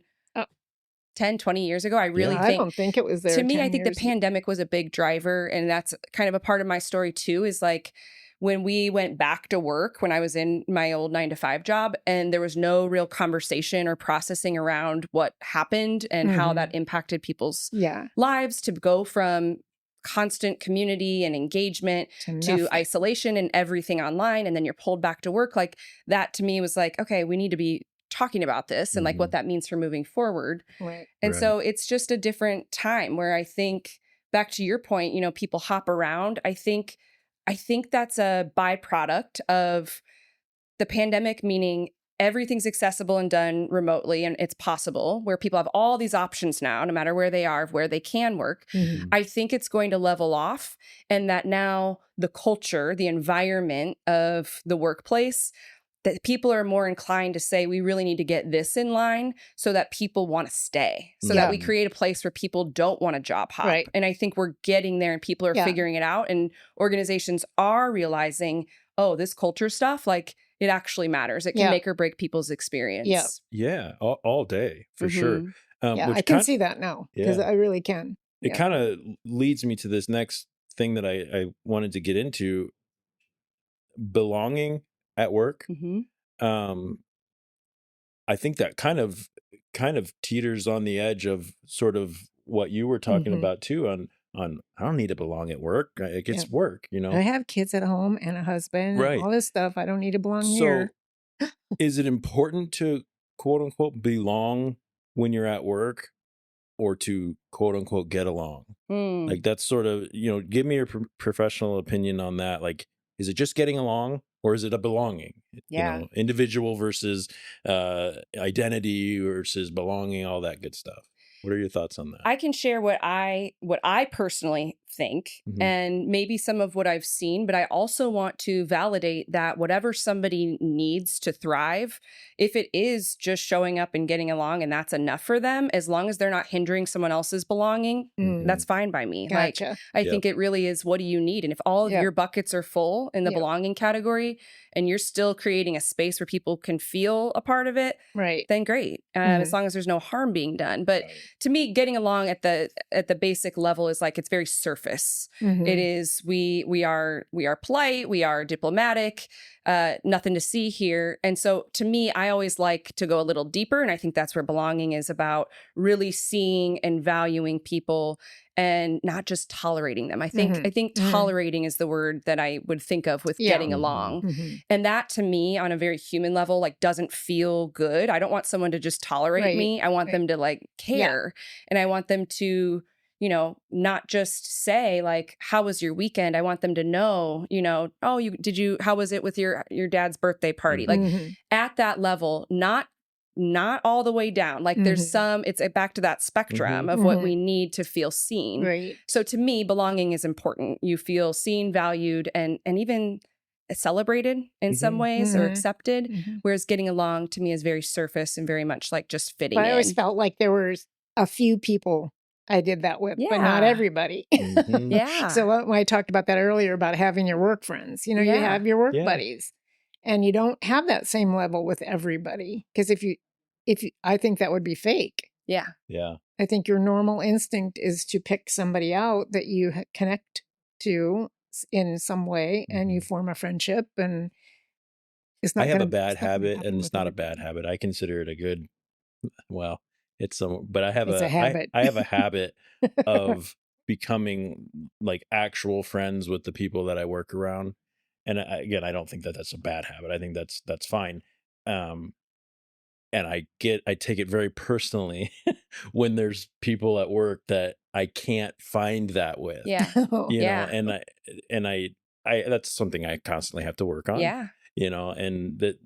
10, 20 years ago. I really think, I don't think it was there. To me, I think the pandemic was a big driver. And that's kind of a part of my story too, is like when we went back to work, when I was in my old 9-to-5 job and there was no real conversation or processing around what happened and how that impacted people's lives to go from constant community and engagement to isolation and everything online. And then you're pulled back to work. Like that to me was like, okay, we need to be talking about this and like what that means for moving forward. Right. And so it's just a different time where I think back to your point, people hop around. I think that's a byproduct of the pandemic, meaning everything's accessible and done remotely and it's possible where people have all these options now, no matter where they are, where they can work. I think it's going to level off and that now the culture, the environment of the workplace, that people are more inclined to say, we really need to get this in line so that people want to stay, so that we create a place where people don't want to job hop. Right. And I think we're getting there and people are figuring it out and organizations are realizing, oh, this culture stuff, like it actually matters. It can make or break people's experience. Yeah, all day for sure. I can see that now because I really can. It kind of leads me to this next thing that I wanted to get into, belonging at work. I think that kind of teeters on the edge of sort of what you were talking about too on I don't need to belong at work. It gets work, I have kids at home and a husband and all this stuff. I don't need to belong here. Is it important to quote unquote belong when you're at work or to quote unquote get along? Like that's sort of, give me your professional opinion on that. Like, is it just getting along or is it a belonging? Individual versus identity versus belonging, all that good stuff. What are your thoughts on that? I can share what I personally think, and maybe some of what I've seen, but I also want to validate that whatever somebody needs to thrive, if it is just showing up and getting along and that's enough for them, as long as they're not hindering someone else's belonging, that's fine by me. Gotcha. Like, I think it really is, what do you need? And if all of your buckets are full in the belonging category and you're still creating a space where people can feel a part of it, then great. As long as there's no harm being done. But to me, getting along at the basic level is like, it's very surface. It is, we are polite, we are diplomatic, nothing to see here. And so to me, I always like to go a little deeper. And I think that's where belonging is about, really seeing and valuing people and not just tolerating them. I think tolerating is the word that I would think of with getting along. And that to me, on a very human level, like, doesn't feel good. I don't want someone to just tolerate me. I want them to like care. And I want them to, you know, not just say like, how was your weekend? I want them to know, you know, oh, how was it with your dad's birthday party? Like at that level, not all the way down. Like there's it's back to that spectrum of what we need to feel seen. So to me, belonging is important. You feel seen, valued, and even celebrated in some ways, or accepted. Whereas getting along to me is very surface and very much like just fitting in. I always felt like there were a few people I did that with, but not everybody. So when I talked about that earlier about having your work friends, you know, you have your work buddies, and you don't have that same level with everybody. Because if you, I think that would be fake. Yeah. I think your normal instinct is to pick somebody out that you connect to in some way, and you form a friendship. And it's not. I have a bad habit, and it's not a bad habit. I consider it a good. Well, but I have a habit. I have a habit of becoming like actual friends with the people that I work around. And again, I don't think that that's a bad habit. I think that's fine. And I take it very personally when there's people at work that I can't find that with. You know, and I that's something I constantly have to work on. You know, and that,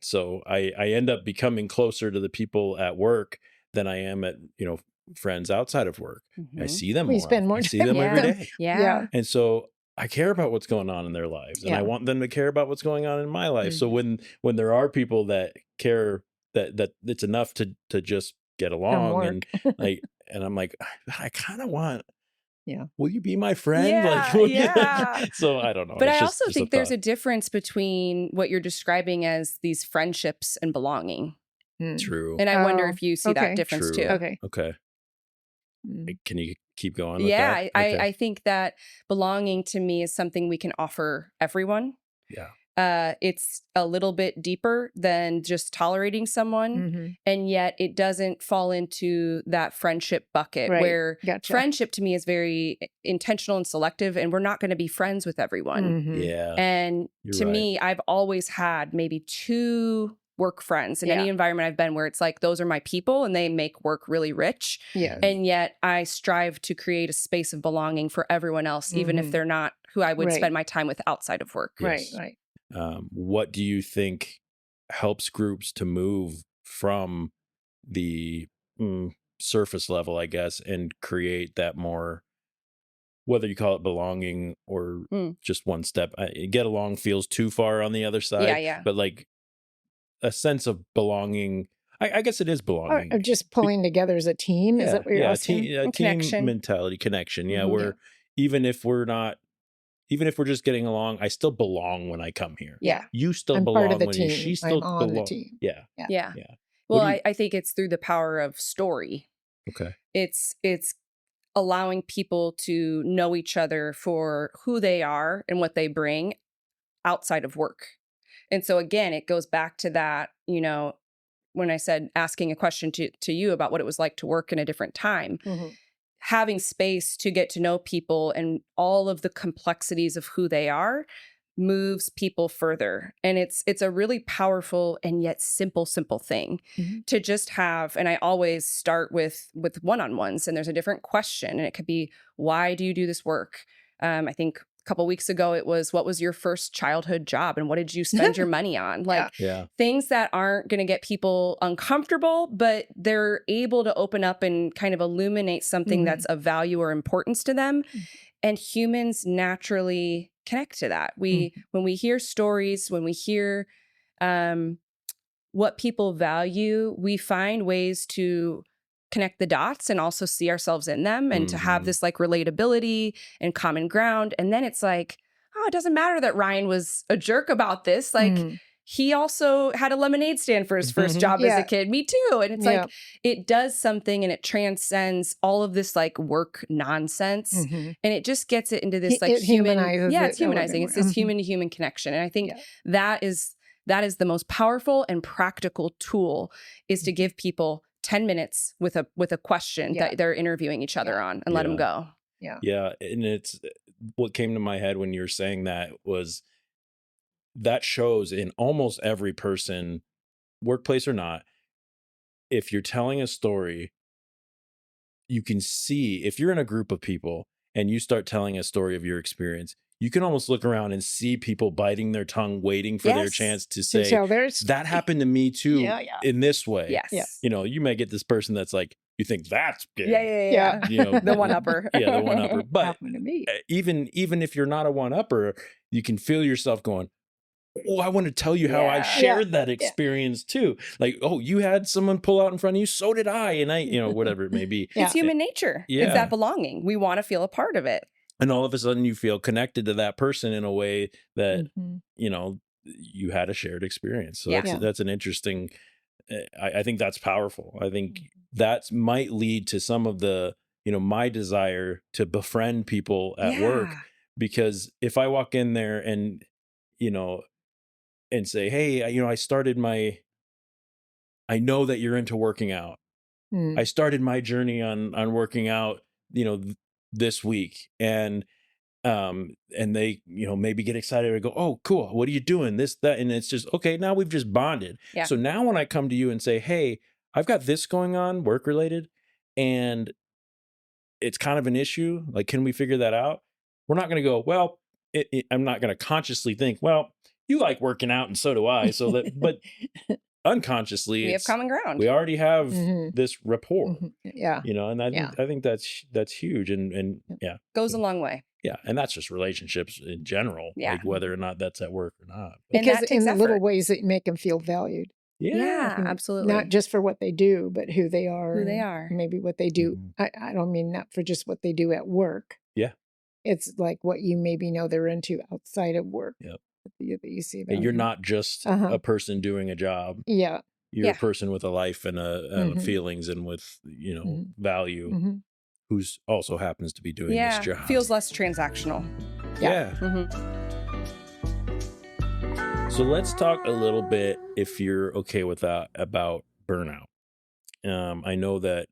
so I end up becoming closer to the people at work than I am at, you know, friends outside of work. I see them more. Spend more I see time them every day. And so I care about what's going on in their lives, and I want them to care about what's going on in my life. So when there are people that care, that it's enough to just get along, and like, and I'm like, I kind of want. Will you be my friend? So I don't know. But I also think there's a difference between what you're describing as these friendships and belonging. True. And I wonder if you see that difference too. Okay. Can you keep going with that? I think that belonging to me is something we can offer everyone. It's a little bit deeper than just tolerating someone, and yet it doesn't fall into that friendship bucket where friendship to me is very intentional and selective, and we're not going to be friends with everyone. And to me, I've always had maybe 2 work friends in any environment I've been, where it's like, those are my people and they make work really rich. And yet I strive to create a space of belonging for everyone else, even if they're not who I would spend my time with outside of work. What do you think helps groups to move from the surface level, I guess, and create that more, whether you call it belonging or just one step? Get along feels too far on the other side. But like a sense of belonging, I guess it is belonging. Or just pulling together as a team. Is that what you're asking? Team mentality, connection. Where even if we're just getting along, I still belong when I come here. You still I'm belong part of the when team. she still I'm on belongs. the team. Well, I think it's through the power of story. It's allowing people to know each other for who they are and what they bring outside of work. And so again, it goes back to that, you know, when I said asking a question to you about what it was like to work in a different time. Having space to get to know people and all of the complexities of who they are moves people further. And it's a really powerful and yet simple thing to just have. And I always start with one-on-ones, and there's a different question, and it could be, why do you do this work? I think A couple weeks ago, it was, what was your first childhood job and what did you spend your money on? Like things that aren't going to get people uncomfortable, but they're able to open up and kind of illuminate something that's of value or importance to them. And humans naturally connect to that. When we hear stories, when we hear what people value, we find ways to connect the dots and also see ourselves in them and to have this like relatability and common ground. And then it's like, oh, it doesn't matter that Ryan was a jerk about this. Like he also had a lemonade stand for his first job as a kid. Me too. And it's like, it does something and it transcends all of this like work nonsense. And it just gets it into this like human. It's humanizing. It's this human to human connection. And I think that is the most powerful and practical tool, is to give people 10 minutes with a question that they're interviewing each other on and let them go. Yeah. And it's what came to my head when you were saying that was that shows in almost every person, workplace or not, if you're telling a story, you can see if you're in a group of people and you start telling a story of your experience, you can almost look around and see people biting their tongue, waiting for their chance to say, that happened to me too in this way. You know, you may get this person that's like, you think that's good. You know, the one-upper. The one-upper. But happened to me. even if you're not a one-upper, you can feel yourself going, oh, I want to tell you how I shared that experience too. Like, oh, you had someone pull out in front of you, so did I. And I, you know, whatever it may be. It's human nature. It's that belonging. We want to feel a part of it. And all of a sudden you feel connected to that person in a way that, you know, you had a shared experience. So that's an interesting, I think that's powerful. I think that might lead to some of the, you know, my desire to befriend people at work, because if I walk in there and, you know, and say, hey, you know, I know that you're into working out. I started my journey on working out, you know, this week, and they, you know, maybe get excited and go, oh, cool, what are you doing, this, that, and it's just, okay, now we've just bonded. So now when I come to you and say, hey, I've got this going on, work related, and it's kind of an issue, like, can we figure that out? We're not going to go, well, I'm not going to consciously think, well, you like working out and so do I, so that, but unconsciously we have common ground. We already have this rapport. You know, and I think that's huge, and goes a long way. And that's just relationships in general, like whether or not that's at work or not. Because in the little ways that make them feel valued. Absolutely. Not just for what they do, but who they are. Maybe what they do. I don't mean not for just what they do at work. It's like what you maybe know they're into outside of work. That you see them. You're not just a person doing a job. You're a person with a life and feelings and with, you know, value, who's also happens to be doing this job. Feels less transactional. So let's talk a little bit, if you're okay with that, about burnout. I know that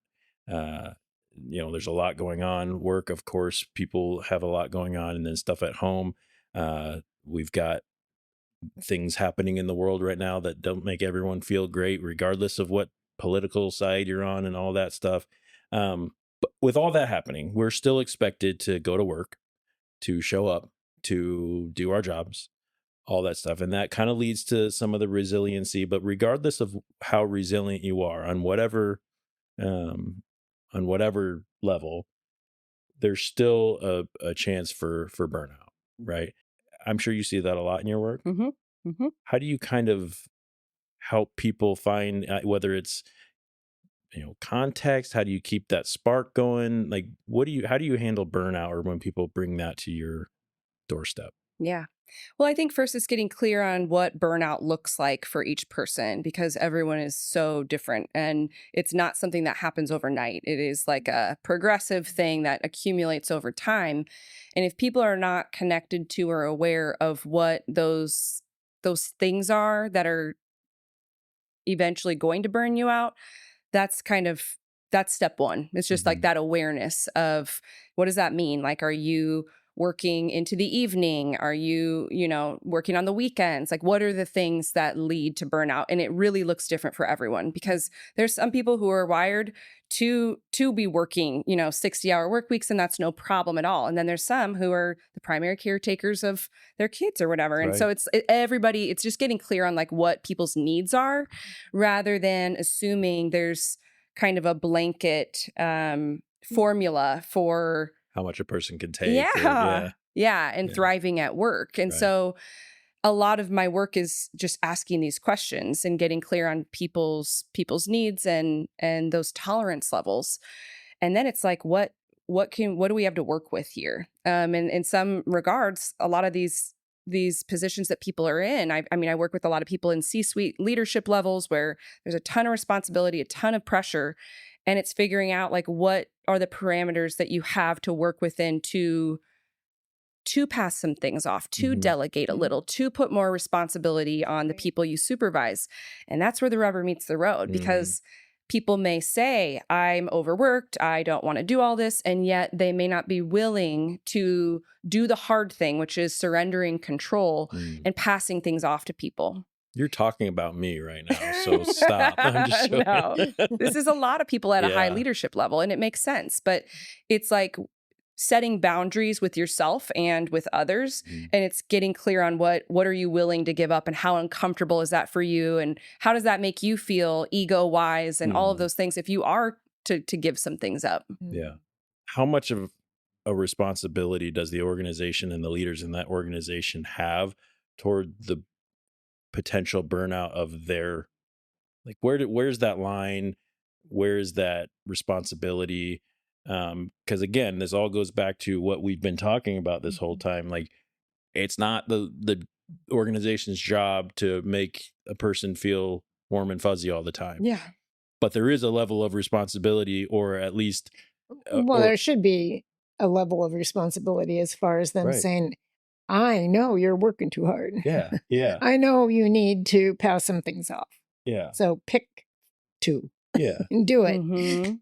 you know, there's a lot going on. Work, of course, people have a lot going on, and then stuff at home. We've got things happening in the world right now that don't make everyone feel great, regardless of what political side you're on and all that stuff. But with all that happening, we're still expected to go to work, to show up, to do our jobs, all that stuff. And that kind of leads to some of the resiliency. But regardless of how resilient you are on whatever level, there's still a chance for burnout, right? I'm sure you see that a lot in your work. How do you kind of help people find, whether it's, you know, context, how do you keep that spark going? Like, how do you handle burnout, or when people bring that to your doorstep? Well, I think first it's getting clear on what burnout looks like for each person, because everyone is so different and it's not something that happens overnight. It is like a progressive thing that accumulates over time. And if people are not connected to or aware of what those things are that are eventually going to burn you out, that's step one. It's just like that awareness of, what does that mean? Like, are you working into the evening? Are you, working on the weekends? Like, what are the things that lead to burnout? And it really looks different for everyone, because there's some people who are wired to be working, 60-hour work weeks, and that's no problem at all. And then there's some who are the primary caretakers of their kids or whatever. And so it's just getting clear on like what people's needs are, rather than assuming there's kind of a blanket formula for how much a person can take. And thriving at work. And so a lot of my work is just asking these questions and getting clear on people's needs and those tolerance levels. And then it's like, what do we have to work with here? And in some regards, a lot of these positions that people are in, I work with a lot of people in C-suite leadership levels where there's a ton of responsibility, a ton of pressure, and it's figuring out like what are the parameters that you have to work within to pass some things off, to delegate a little, to put more responsibility on the people you supervise. And that's where the rubber meets the road, because people may say, I'm overworked, I don't want to do all this, and yet they may not be willing to do the hard thing, which is surrendering control and passing things off to people. You're talking about me right now, so stop. I'm just joking. No, this is a lot of people at a high leadership level, and it makes sense. But it's like setting boundaries with yourself and with others, and it's getting clear on what are you willing to give up, and how uncomfortable is that for you, and how does that make you feel ego-wise, and all of those things if you are to give some things up. Yeah. How much of a responsibility does the organization and the leaders in that organization have toward the potential burnout of their, like, where's that line? Where is that responsibility? Because again, this all goes back to what we've been talking about this whole time. Like, it's not the organization's job to make a person feel warm and fuzzy all the time. Yeah. But there is a level of responsibility, or at least there should be a level of responsibility as far as them saying, I know you're working too hard. Yeah. Yeah. I know you need to pass some things off. Yeah. So pick two. Yeah. And do it.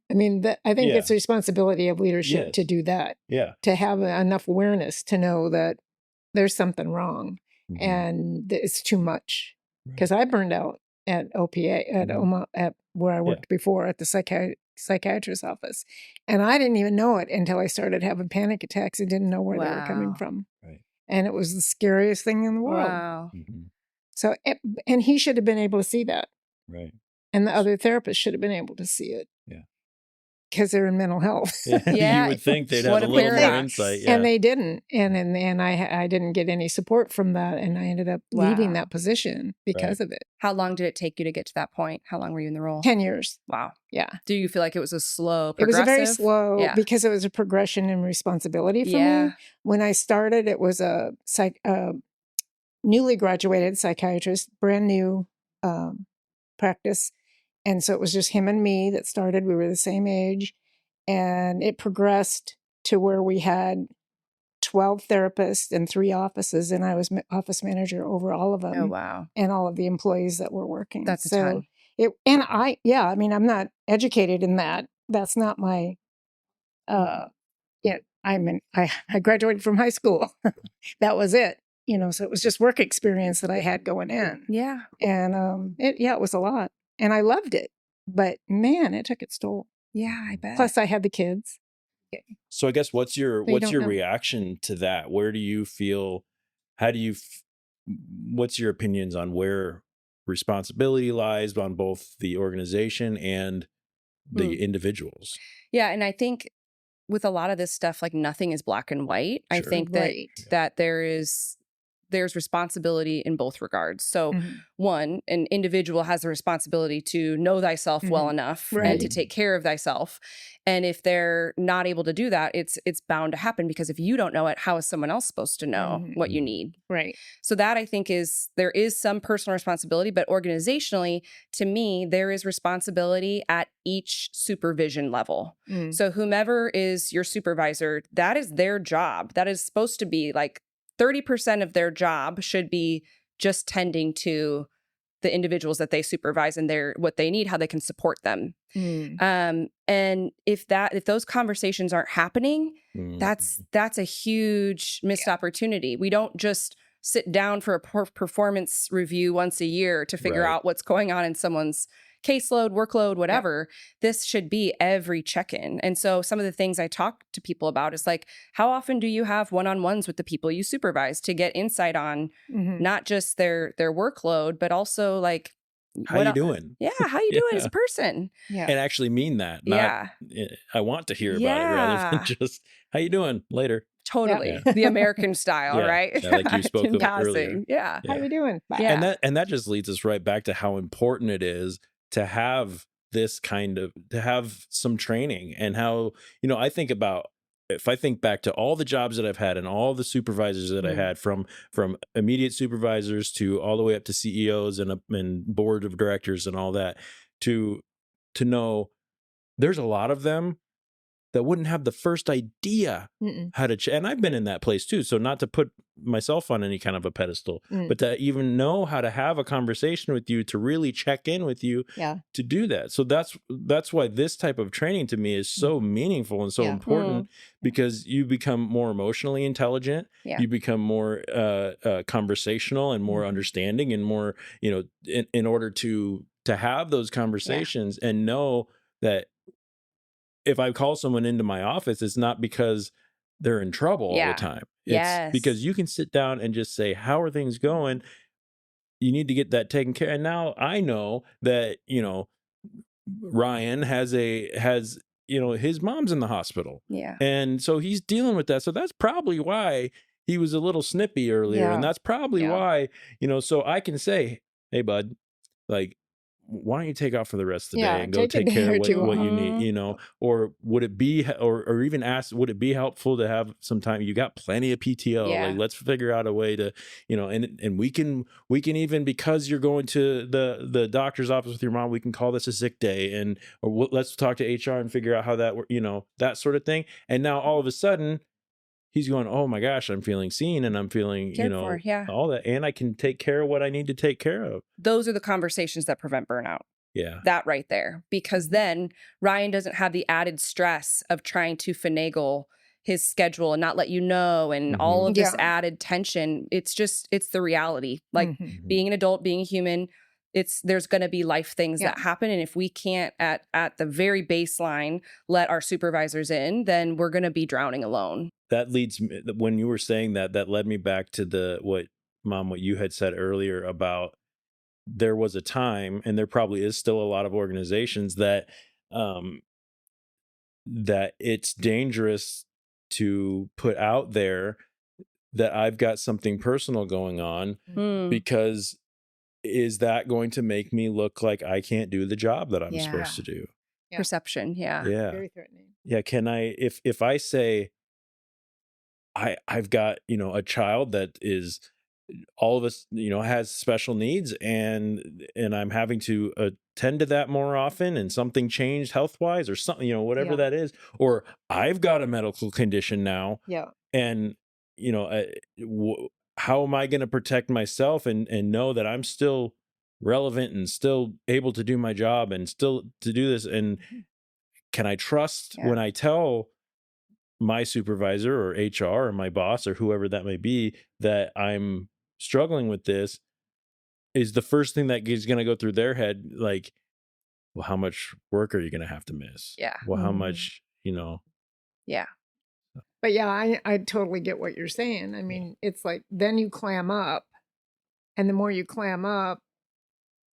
I mean, I think it's a responsibility of leadership to do that. Yeah. To have enough awareness to know that there's something wrong and it's too much. Because I burned out at OPA, at where I worked before at the psychiatrist's office. And I didn't even know it until I started having panic attacks and didn't know where they were coming from. Right. And it was the scariest thing in the world. Wow. So, and he should have been able to see that. Right. And the other therapists should have been able to see it. Yeah. Because they're in mental health. Yeah. You would think they'd have a little more insight. Yeah. And they didn't. And I didn't get any support from that. And I ended up leaving that position because of it. How long did it take you to get to that point? How long were you in the role? 10 years. Wow. Yeah. Do you feel like it was a slow progressive? It was a very slow because it was a progression in responsibility for me. When I started, it was a newly graduated psychiatrist, brand new practice. And so it was just him and me that started. We were the same age. And it progressed to where we had 12 therapists and 3 offices. And I was office manager over all of them. Oh, wow. And all of the employees that were working. That's a ton. I'm not educated in that. That's not my, I graduated from high school. That was it. So it was just work experience that I had going in. Yeah. And it was a lot. And I loved it. But man, it took its toll. Yeah, I bet. Plus I had the kids. So I guess what's your reaction to that? Where do you feel, what's your opinions on where responsibility lies on both the organization and the individuals? Yeah. And I think with a lot of this stuff, like nothing is black and white. Sure. I think that there's responsibility in both regards. So one, an individual has a responsibility to know thyself well enough and to take care of thyself. And if they're not able to do that, it's bound to happen, because if you don't know it, how is someone else supposed to know what you need? Right. So that, I think, there is some personal responsibility, but organizationally, to me, there is responsibility at each supervision level. So whomever is your supervisor, that is their job. That is supposed to be like 30% of their job should be just tending to the individuals that they supervise and what they need, how they can support them. And if those conversations aren't happening, that's a huge missed opportunity. We don't just sit down for a performance review once a year to figure out what's going on in someone's caseload, workload, whatever. This should be every check-in. And so some of the things I talk to people about is like, how often do you have one-on-ones with the people you supervise to get insight on not just their workload, but also like, how you doing? Yeah, how you doing as a person? And actually mean that. Not, I want to hear about it rather than just, how you doing? Later. Totally. The American style, right? Like you spoke of earlier. How you doing? And that just leads us right back to how important it is to have this to have some training, and how, I think about, if I think back to all the jobs that I've had and all the supervisors that I had, from immediate supervisors to all the way up to CEOs and board of directors and all that, to know there's a lot of them that wouldn't have the first idea how to and I've been in that place too. So not to put myself on any kind of a pedestal, but to even know how to have a conversation with you, to really check in with you, to do that. So that's why this type of training to me is so meaningful and so important, because you become more emotionally intelligent. You become more conversational and more understanding, and more, in order to have those conversations and know that if I call someone into my office, it's not because they're in trouble all the time. It's because you can sit down and just say, how are things going? You need to get that taken care of. And now I know that, Ryan has his mom's in the hospital. And so he's dealing with that. So that's probably why he was a little snippy earlier. And that's probably why, so I can say, hey, bud, like, why don't you take off for the rest of the day and go take care of what you need, or would it be, or even ask, would it be helpful to have some time? You got plenty of PTO. Like, let's figure out a way to, and we can even, because you're going to the doctor's office with your mom, we can call this a sick day, or let's talk to HR and figure out how that, that sort of thing. And now all of a sudden, he's going, oh my gosh, I'm feeling seen, and I'm feeling, all that. And I can take care of what I need to take care of. Those are the conversations that prevent burnout. That right there. Because then Ryan doesn't have the added stress of trying to finagle his schedule and not let you know, and all of this added tension. It's the reality. Like being an adult, being a human, there's going to be life things that happen. And if we can't at the very baseline let our supervisors in, then we're going to be drowning alone. That leads me, when you were saying that led me back to what you had said earlier about, there was a time, and there probably is still a lot of organizations that it's dangerous to put out there that I've got something personal going on, because is that going to make me look like I can't do the job that I'm supposed to do? Perception. Very threatening. Can I, if I say, I've got, a child that is, all of us, has special needs, and I'm having to attend to that more often, and something changed health-wise or something, whatever that is, or I've got a medical condition now. And, how am I going to protect myself and know that I'm still relevant and still able to do my job and still to do this? And can I trust when I tell my supervisor or HR or my boss or whoever that may be that I'm struggling with this? Is the first thing that is going to go through their head like, well, how much work are you going to have to miss? Well, how much, But I totally get what you're saying. I mean, it's like, then you clam up, and the more you clam up,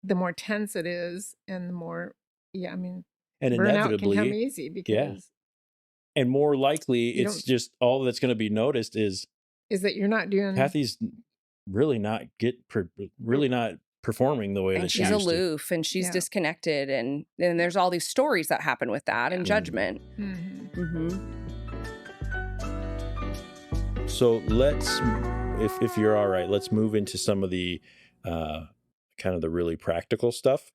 the more tense it is, and the more, and burnout inevitably can come easy, because and more likely it's just all that's going to be noticed is that you're not doing. Kathy's really not performing the way that she's aloof, and she's disconnected, and there's all these stories that happen with that, and judgment. So let's, if you're all right, let's move into some of the kind of the really practical stuff.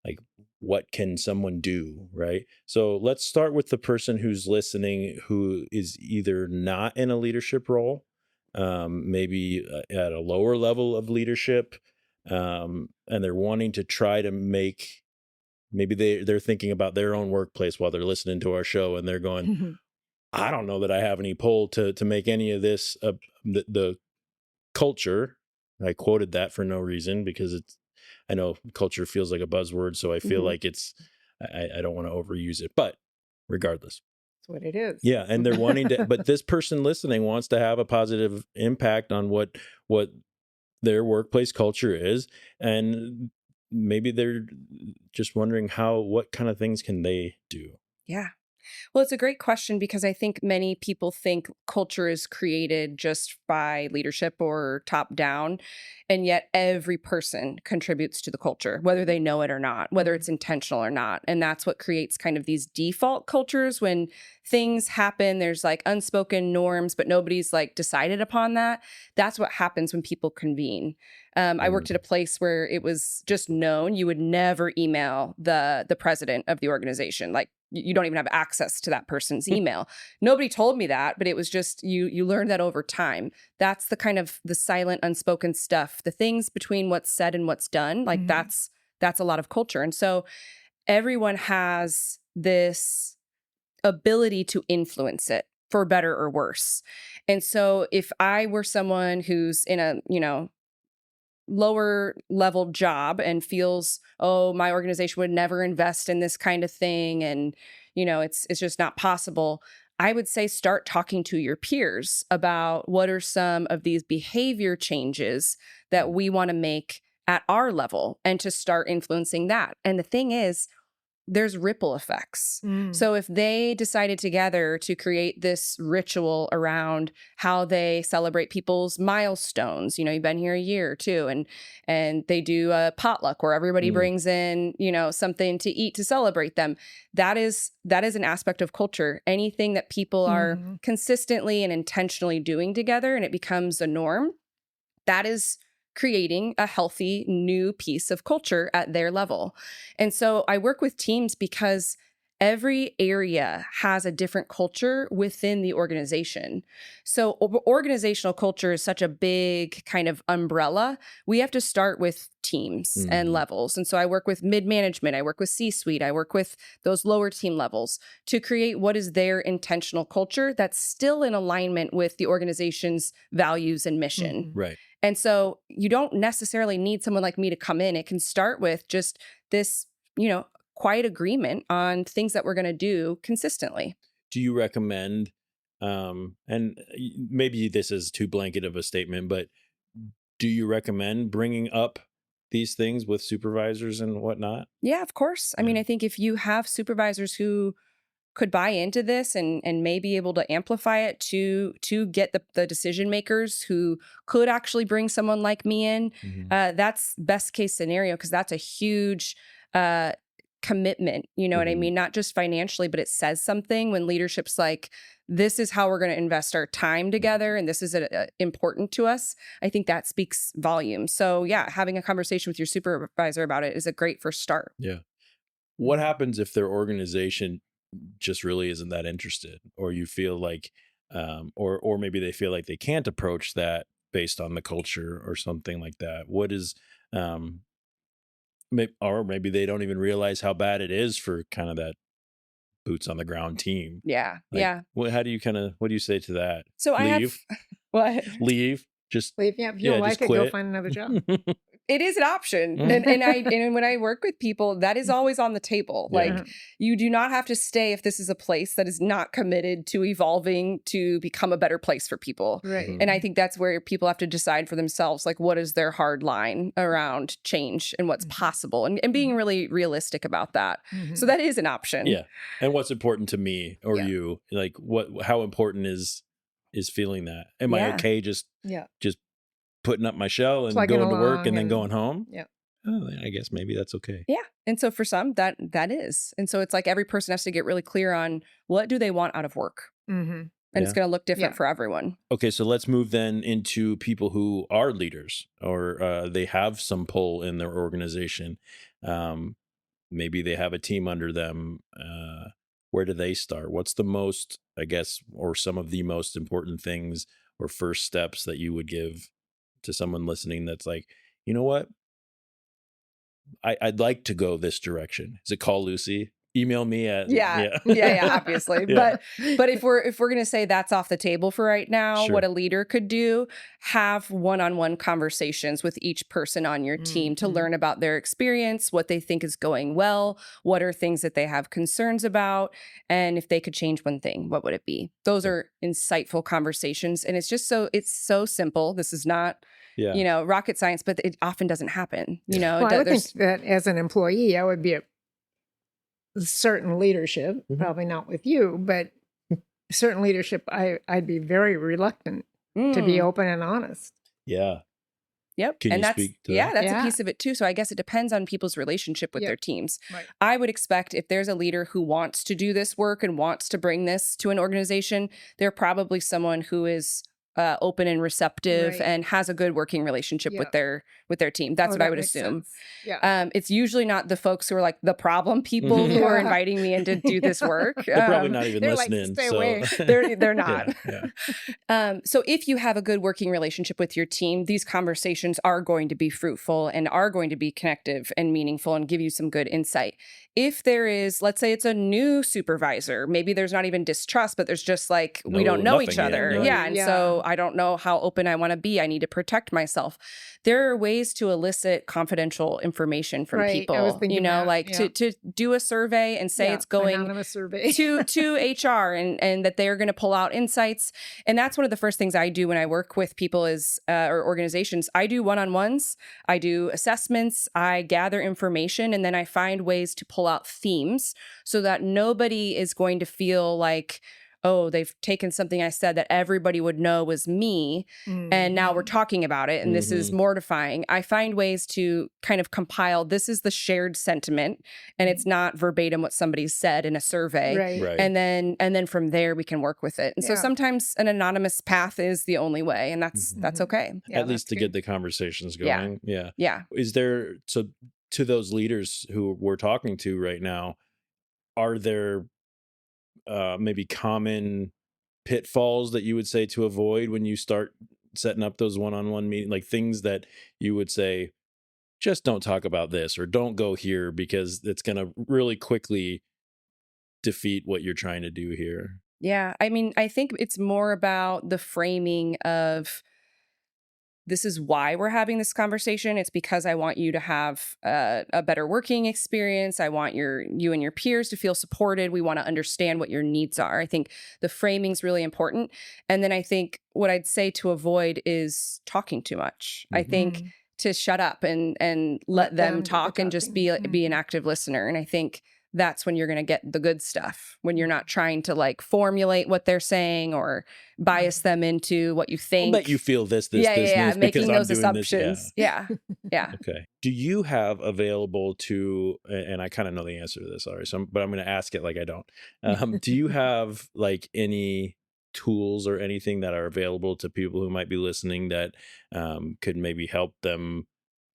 Like, what can someone do, right? So let's start with the person who's listening, who is either not in a leadership role, maybe at a lower level of leadership, and they're wanting to try to make, maybe they're thinking about their own workplace while they're listening to our show, and they're going, I don't know that I have any pull to make any of this the culture. I quoted that for no reason because I know culture feels like a buzzword, so I feel like I don't want to overuse it, but regardless. That's what it is. Yeah, and they're wanting to, but this person listening wants to have a positive impact on what their workplace culture is, and maybe they're just wondering what kind of things can they do. Yeah. Well, it's a great question because I think many people think culture is created just by leadership or top down. And yet every person contributes to the culture, whether they know it or not, whether it's intentional or not. And that's what creates kind of these default cultures when things happen. There's like unspoken norms, but nobody's like decided upon that. That's what happens when people convene. I worked at a place where it was just known you would never email the president of the organization. Like, you don't even have access to that person's email. Nobody told me that, but it was just, you learn that over time. That's the kind of the silent, unspoken stuff, the things between what's said and what's done. Like that's a lot of culture. And so everyone has this ability to influence it for better or worse. And so if I were someone who's in a, lower level job and feels, oh, my organization would never invest in this kind of thing, and it's just not possible, I would say start talking to your peers about what are some of these behavior changes that we want to make at our level, and to start influencing that. And the thing is, there's ripple effects. So if they decided together to create this ritual around how they celebrate people's milestones, you've been here a year or two, and they do a potluck where everybody brings in, something to eat to celebrate them. That is an aspect of culture. Anything that people are consistently and intentionally doing together and it becomes a norm, that is creating a healthy new piece of culture at their level. And so I work with teams because every area has a different culture within the organization. So organizational culture is such a big kind of umbrella. We have to start with teams and levels. And so I work with mid-management, I work with C-suite, I work with those lower team levels to create what is their intentional culture that's still in alignment with the organization's values and mission. Right. And so you don't necessarily need someone like me to come in. It can start with just this, quiet agreement on things that we're going to do consistently. Do you recommend, and maybe this is too blanket of a statement, but do you recommend bringing up these things with supervisors and whatnot? Yeah, of course. I mean, I think if you have supervisors who could buy into this and may be able to amplify it to get the decision makers who could actually bring someone like me in, that's best case scenario, because that's a huge commitment, what I mean? Not just financially, but it says something when leadership's like, this is how we're going to invest our time together, and this is important to us. I think that speaks volumes. So yeah, having a conversation with your supervisor about it is a great first start. Yeah. What happens if their organization just really isn't that interested, or you feel like, or maybe they feel like they can't approach that based on the culture or something like that? What is, or maybe they don't even realize how bad it is for kind of that boots on the ground team. Yeah. Like, yeah. What do you say to that? So I have, what? Leave. Just leave. Yeah, if you don't like it, go find another job. It is an option. And when I work with people, that is always on the table. Like, you do not have to stay if this is a place that is not committed to evolving to become a better place for people. Right. And I think that's where people have to decide for themselves, like, what is their hard line around change and what's possible, and being really realistic about that. So that is an option. Yeah. And what's important to me or you, like how important is feeling that? Am I okay just putting up my shell and Plugging going to work along and then going home? Yeah. Oh, I guess maybe that's okay. Yeah. And so for some, that is. And so it's like every person has to get really clear on what do they want out of work. And it's going to look different for everyone. Okay, so let's move then into people who are leaders, or they have some pull in their organization. Maybe they have a team under them. Where do they start? What's the most, I guess, or some of the most important things or first steps that you would give to someone listening that's like, you know what? I'd like to go this direction. Is it call Lucy? Email me at yeah, obviously. Yeah. But if we're gonna say that's off the table for right now, Sure. what a leader could do, have one-on-one conversations with each person on your team to learn about their experience, what they think is going well, what are things that they have concerns about, and if they could change one thing, what would it be? Those are insightful conversations, and it's so simple. This is not rocket science, but it often doesn't happen. Well, I would think that as an employee, I would be a certain leadership, probably not with you, but certain leadership, I'd be very reluctant to be open and honest. Yeah. Yep. Can and you that's speak to that? that's a piece of it too. So I guess it depends on people's relationship with their teams. Right. I would expect if there's a leader who wants to do this work and wants to bring this to an organization, they're probably someone who is open and receptive and has a good working relationship with their team. That's what I would assume. Yeah. It's usually not the folks who are like the problem people who are inviting me in to do this work. They're probably not even they're listening. Like, stay so. away. They're not. Yeah. So if you have a good working relationship with your team, these conversations are going to be fruitful and are going to be connective and meaningful and give you some good insight. If there is, let's say it's a new supervisor, maybe there's not even distrust, but there's just like, we don't know each other. And so I don't know how open I want to be. I need to protect myself. There are ways to elicit confidential information from people, to do a survey and say it's going anonymous survey. to HR and that they're going to pull out insights. And that's one of the first things I do when I work with people or organizations. I do one-on-ones, I do assessments, I gather information, and then I find ways to pull out themes so that nobody is going to feel like, oh, they've taken something I said that everybody would know was me, and now we're talking about it, and this is mortifying. I find ways to kind of compile, this is the shared sentiment, and it's not verbatim what somebody said in a survey. Right. And then from there we can work with it. And so sometimes an anonymous path is the only way, and that's okay. At least to get the conversations going. Yeah. Is there, so to those leaders who we're talking to right now, are there maybe common pitfalls that you would say to avoid when you start setting up those one-on-one meetings, like things that you would say, just don't talk about this or don't go here because it's going to really quickly defeat what you're trying to do here? Yeah. I mean, I think it's more about the framing of, this is why we're having this conversation. It's because I want you to have a better working experience. I want you and your peers to feel supported. We want to understand what your needs are. I think the framing's really important. And then I think what I'd say to avoid is talking too much. I think to shut up and let them talk and just be an active listener. And I think that's when you're going to get the good stuff, when you're not trying to like formulate what they're saying or bias them into what you think. I'll bet you feel this, making those assumptions. Yeah. Okay. Do you have available to, and I kind of know the answer to this already, but I'm going to ask it like I don't. Do you have like any tools or anything that are available to people who might be listening that could maybe help them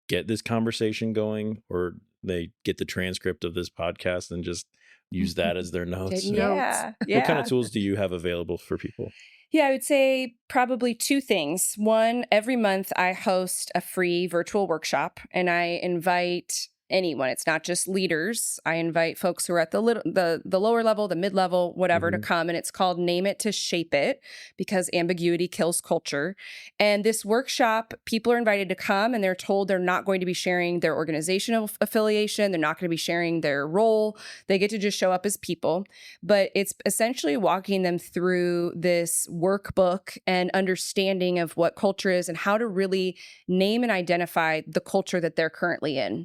get this conversation going, or they get the transcript of this podcast and just use that as their notes? Yeah. What kind of tools do you have available for people? Yeah, I would say probably two things. One, every month I host a free virtual workshop and I invite anyone. It's not just leaders. I invite folks who are at the lower level, the mid-level, whatever, to come. And it's called Name It to Shape It, because ambiguity kills culture. And this workshop, people are invited to come and they're told they're not going to be sharing their organizational affiliation. They're not going to be sharing their role. They get to just show up as people. But it's essentially walking them through this workbook and understanding of what culture is and how to really name and identify the culture that they're currently in.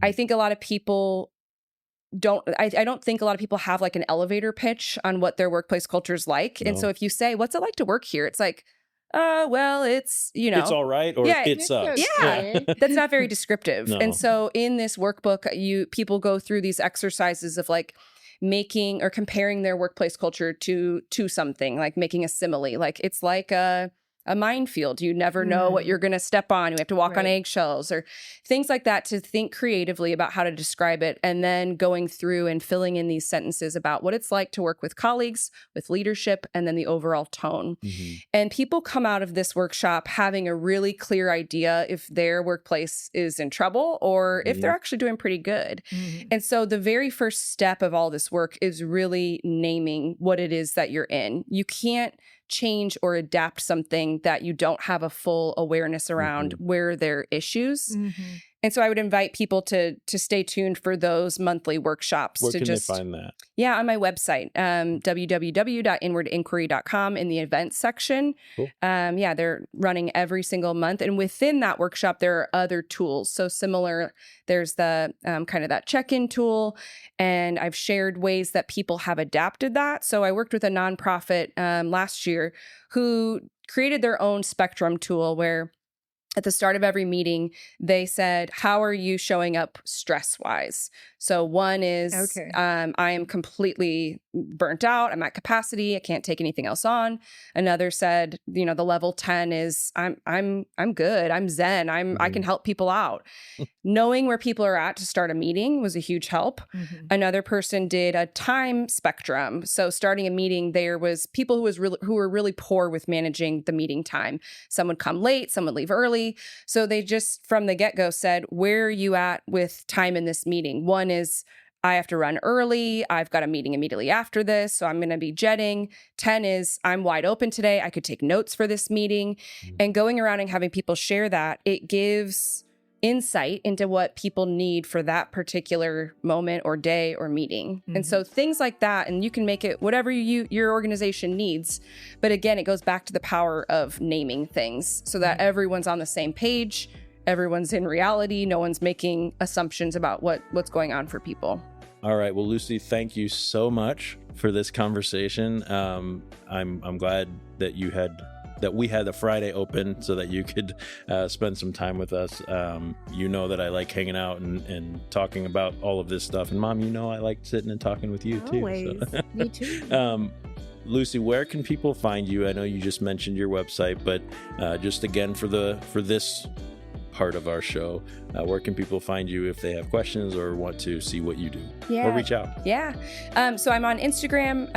I think a lot of people I don't think a lot of people have like an elevator pitch on what their workplace culture is like. No. And so if you say, what's it like to work here? It's like, well, it's, it's all right. Or it sucks. Yeah. That's not very descriptive. No. And so in this workbook, people go through these exercises of like making or comparing their workplace culture to something, like making a simile. Like it's like a minefield. You never know what you're going to step on. You have to walk on Right. eggshells or things like that, to think creatively about how to describe it, and then going through and filling in these sentences about what it's like to work with colleagues, with leadership, and then the overall tone. And people come out of this workshop having a really clear idea if their workplace is in trouble or if they're actually doing pretty good. And so the very first step of all this work is really naming what it is that you're in. You can't change or adapt something that you don't have a full awareness around where there are issues. And so I would invite people to stay tuned for those monthly workshops. Where to can just they find that? Yeah, on my website, www.inwardinquiry.com, in the events section. Cool. Yeah, they're running every single month. And within that workshop, there are other tools. So similar, there's the kind of that check-in tool. And I've shared ways that people have adapted that. So I worked with a nonprofit last year who created their own spectrum tool where at the start of every meeting, they said, how are you showing up stress-wise? So one is, I am completely burnt out. I'm at capacity. I can't take anything else on. Another said, the level 10 is, I'm good. I'm zen. I can help people out. Knowing where people are at to start a meeting was a huge help. Another person did a time spectrum. So starting a meeting, there was people who were really poor with managing the meeting time. Some would come late, some would leave early. So they just from the get-go said, where are you at with time in this meeting? One is, I have to run early. I've got a meeting immediately after this, so I'm going to be jetting. 10 is, I'm wide open today. I could take notes for this meeting. And going around and having people share that, it gives insight into what people need for that particular moment or day or meeting. And so things like that, and you can make it whatever your organization needs. But again, it goes back to the power of naming things so that everyone's on the same page, everyone's in reality, no one's making assumptions about what's going on for people. All right. Well, Lucy, thank you so much for this conversation. I'm glad that we had the Friday open so that you could spend some time with us. You know that I like hanging out and talking about all of this stuff. And Mom, I like sitting and talking with you too. Always. So. Me too. Lucy, where can people find you? I know you just mentioned your website, but just again for this part of our show, where can people find you if they have questions or want to see what you do or reach out? So I'm on Instagram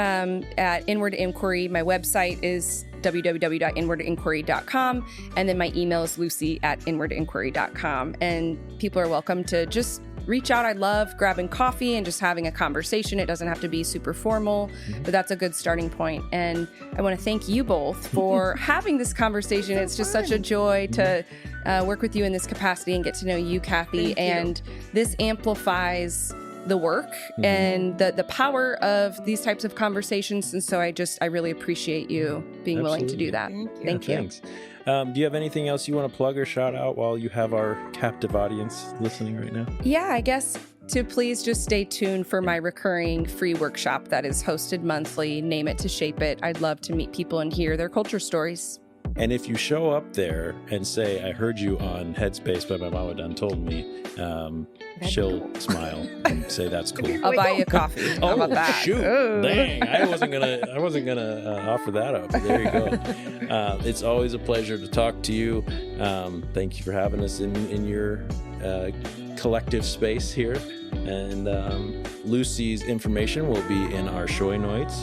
at Inward Inquiry. My website is www.inwardinquiry.com, and then my email is lucy@inwardinquiry.com. And people are welcome to just reach out. I love grabbing coffee and just having a conversation. It doesn't have to be super formal, but that's a good starting point. And I want to thank you both for having this conversation. It's just such a joy to work with you in this capacity and get to know you, Kathy. And this amplifies the work and the power of these types of conversations. And so I really appreciate you being willing to do that. Thank you. Thanks. Do you have anything else you want to plug or shout out while you have our captive audience listening right now? Yeah, I guess to please just stay tuned for my recurring free workshop that is hosted monthly, Name It to Shape It. I'd love to meet people and hear their culture stories. And if you show up there and say, I heard you on Headspace, but my mama done told me, she'll smile and say that's cool. I'll buy you a coffee. How about that? Shoot. Ooh. Dang. I wasn't gonna offer that up. There you go. It's always a pleasure to talk to you. Thank you for having us in your collective space here. And Lucy's information will be in our show notes.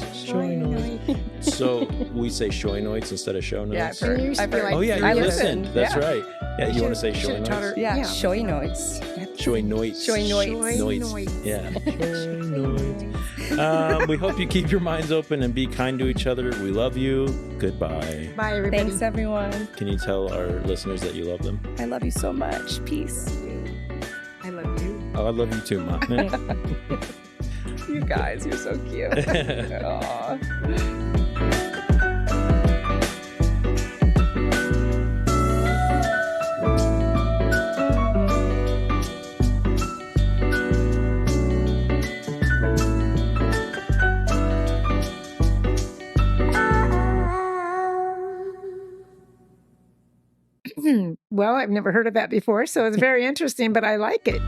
So we say show notes instead of show notes. Yeah, I've heard. Oh yeah, you listened. That's right. Yeah, you want to say show notes? Yeah, show notes. Show notes. Show notes. Yeah. We hope you keep your minds open and be kind to each other. We love you. Goodbye. Bye, everybody. Thanks, everyone. Can you tell our listeners that you love them? I love you so much. Peace. I love you. Oh, I love you too, Mom. You guys, you're so cute. Aw. Well, I've never heard of that before, so it's very interesting, but I like it.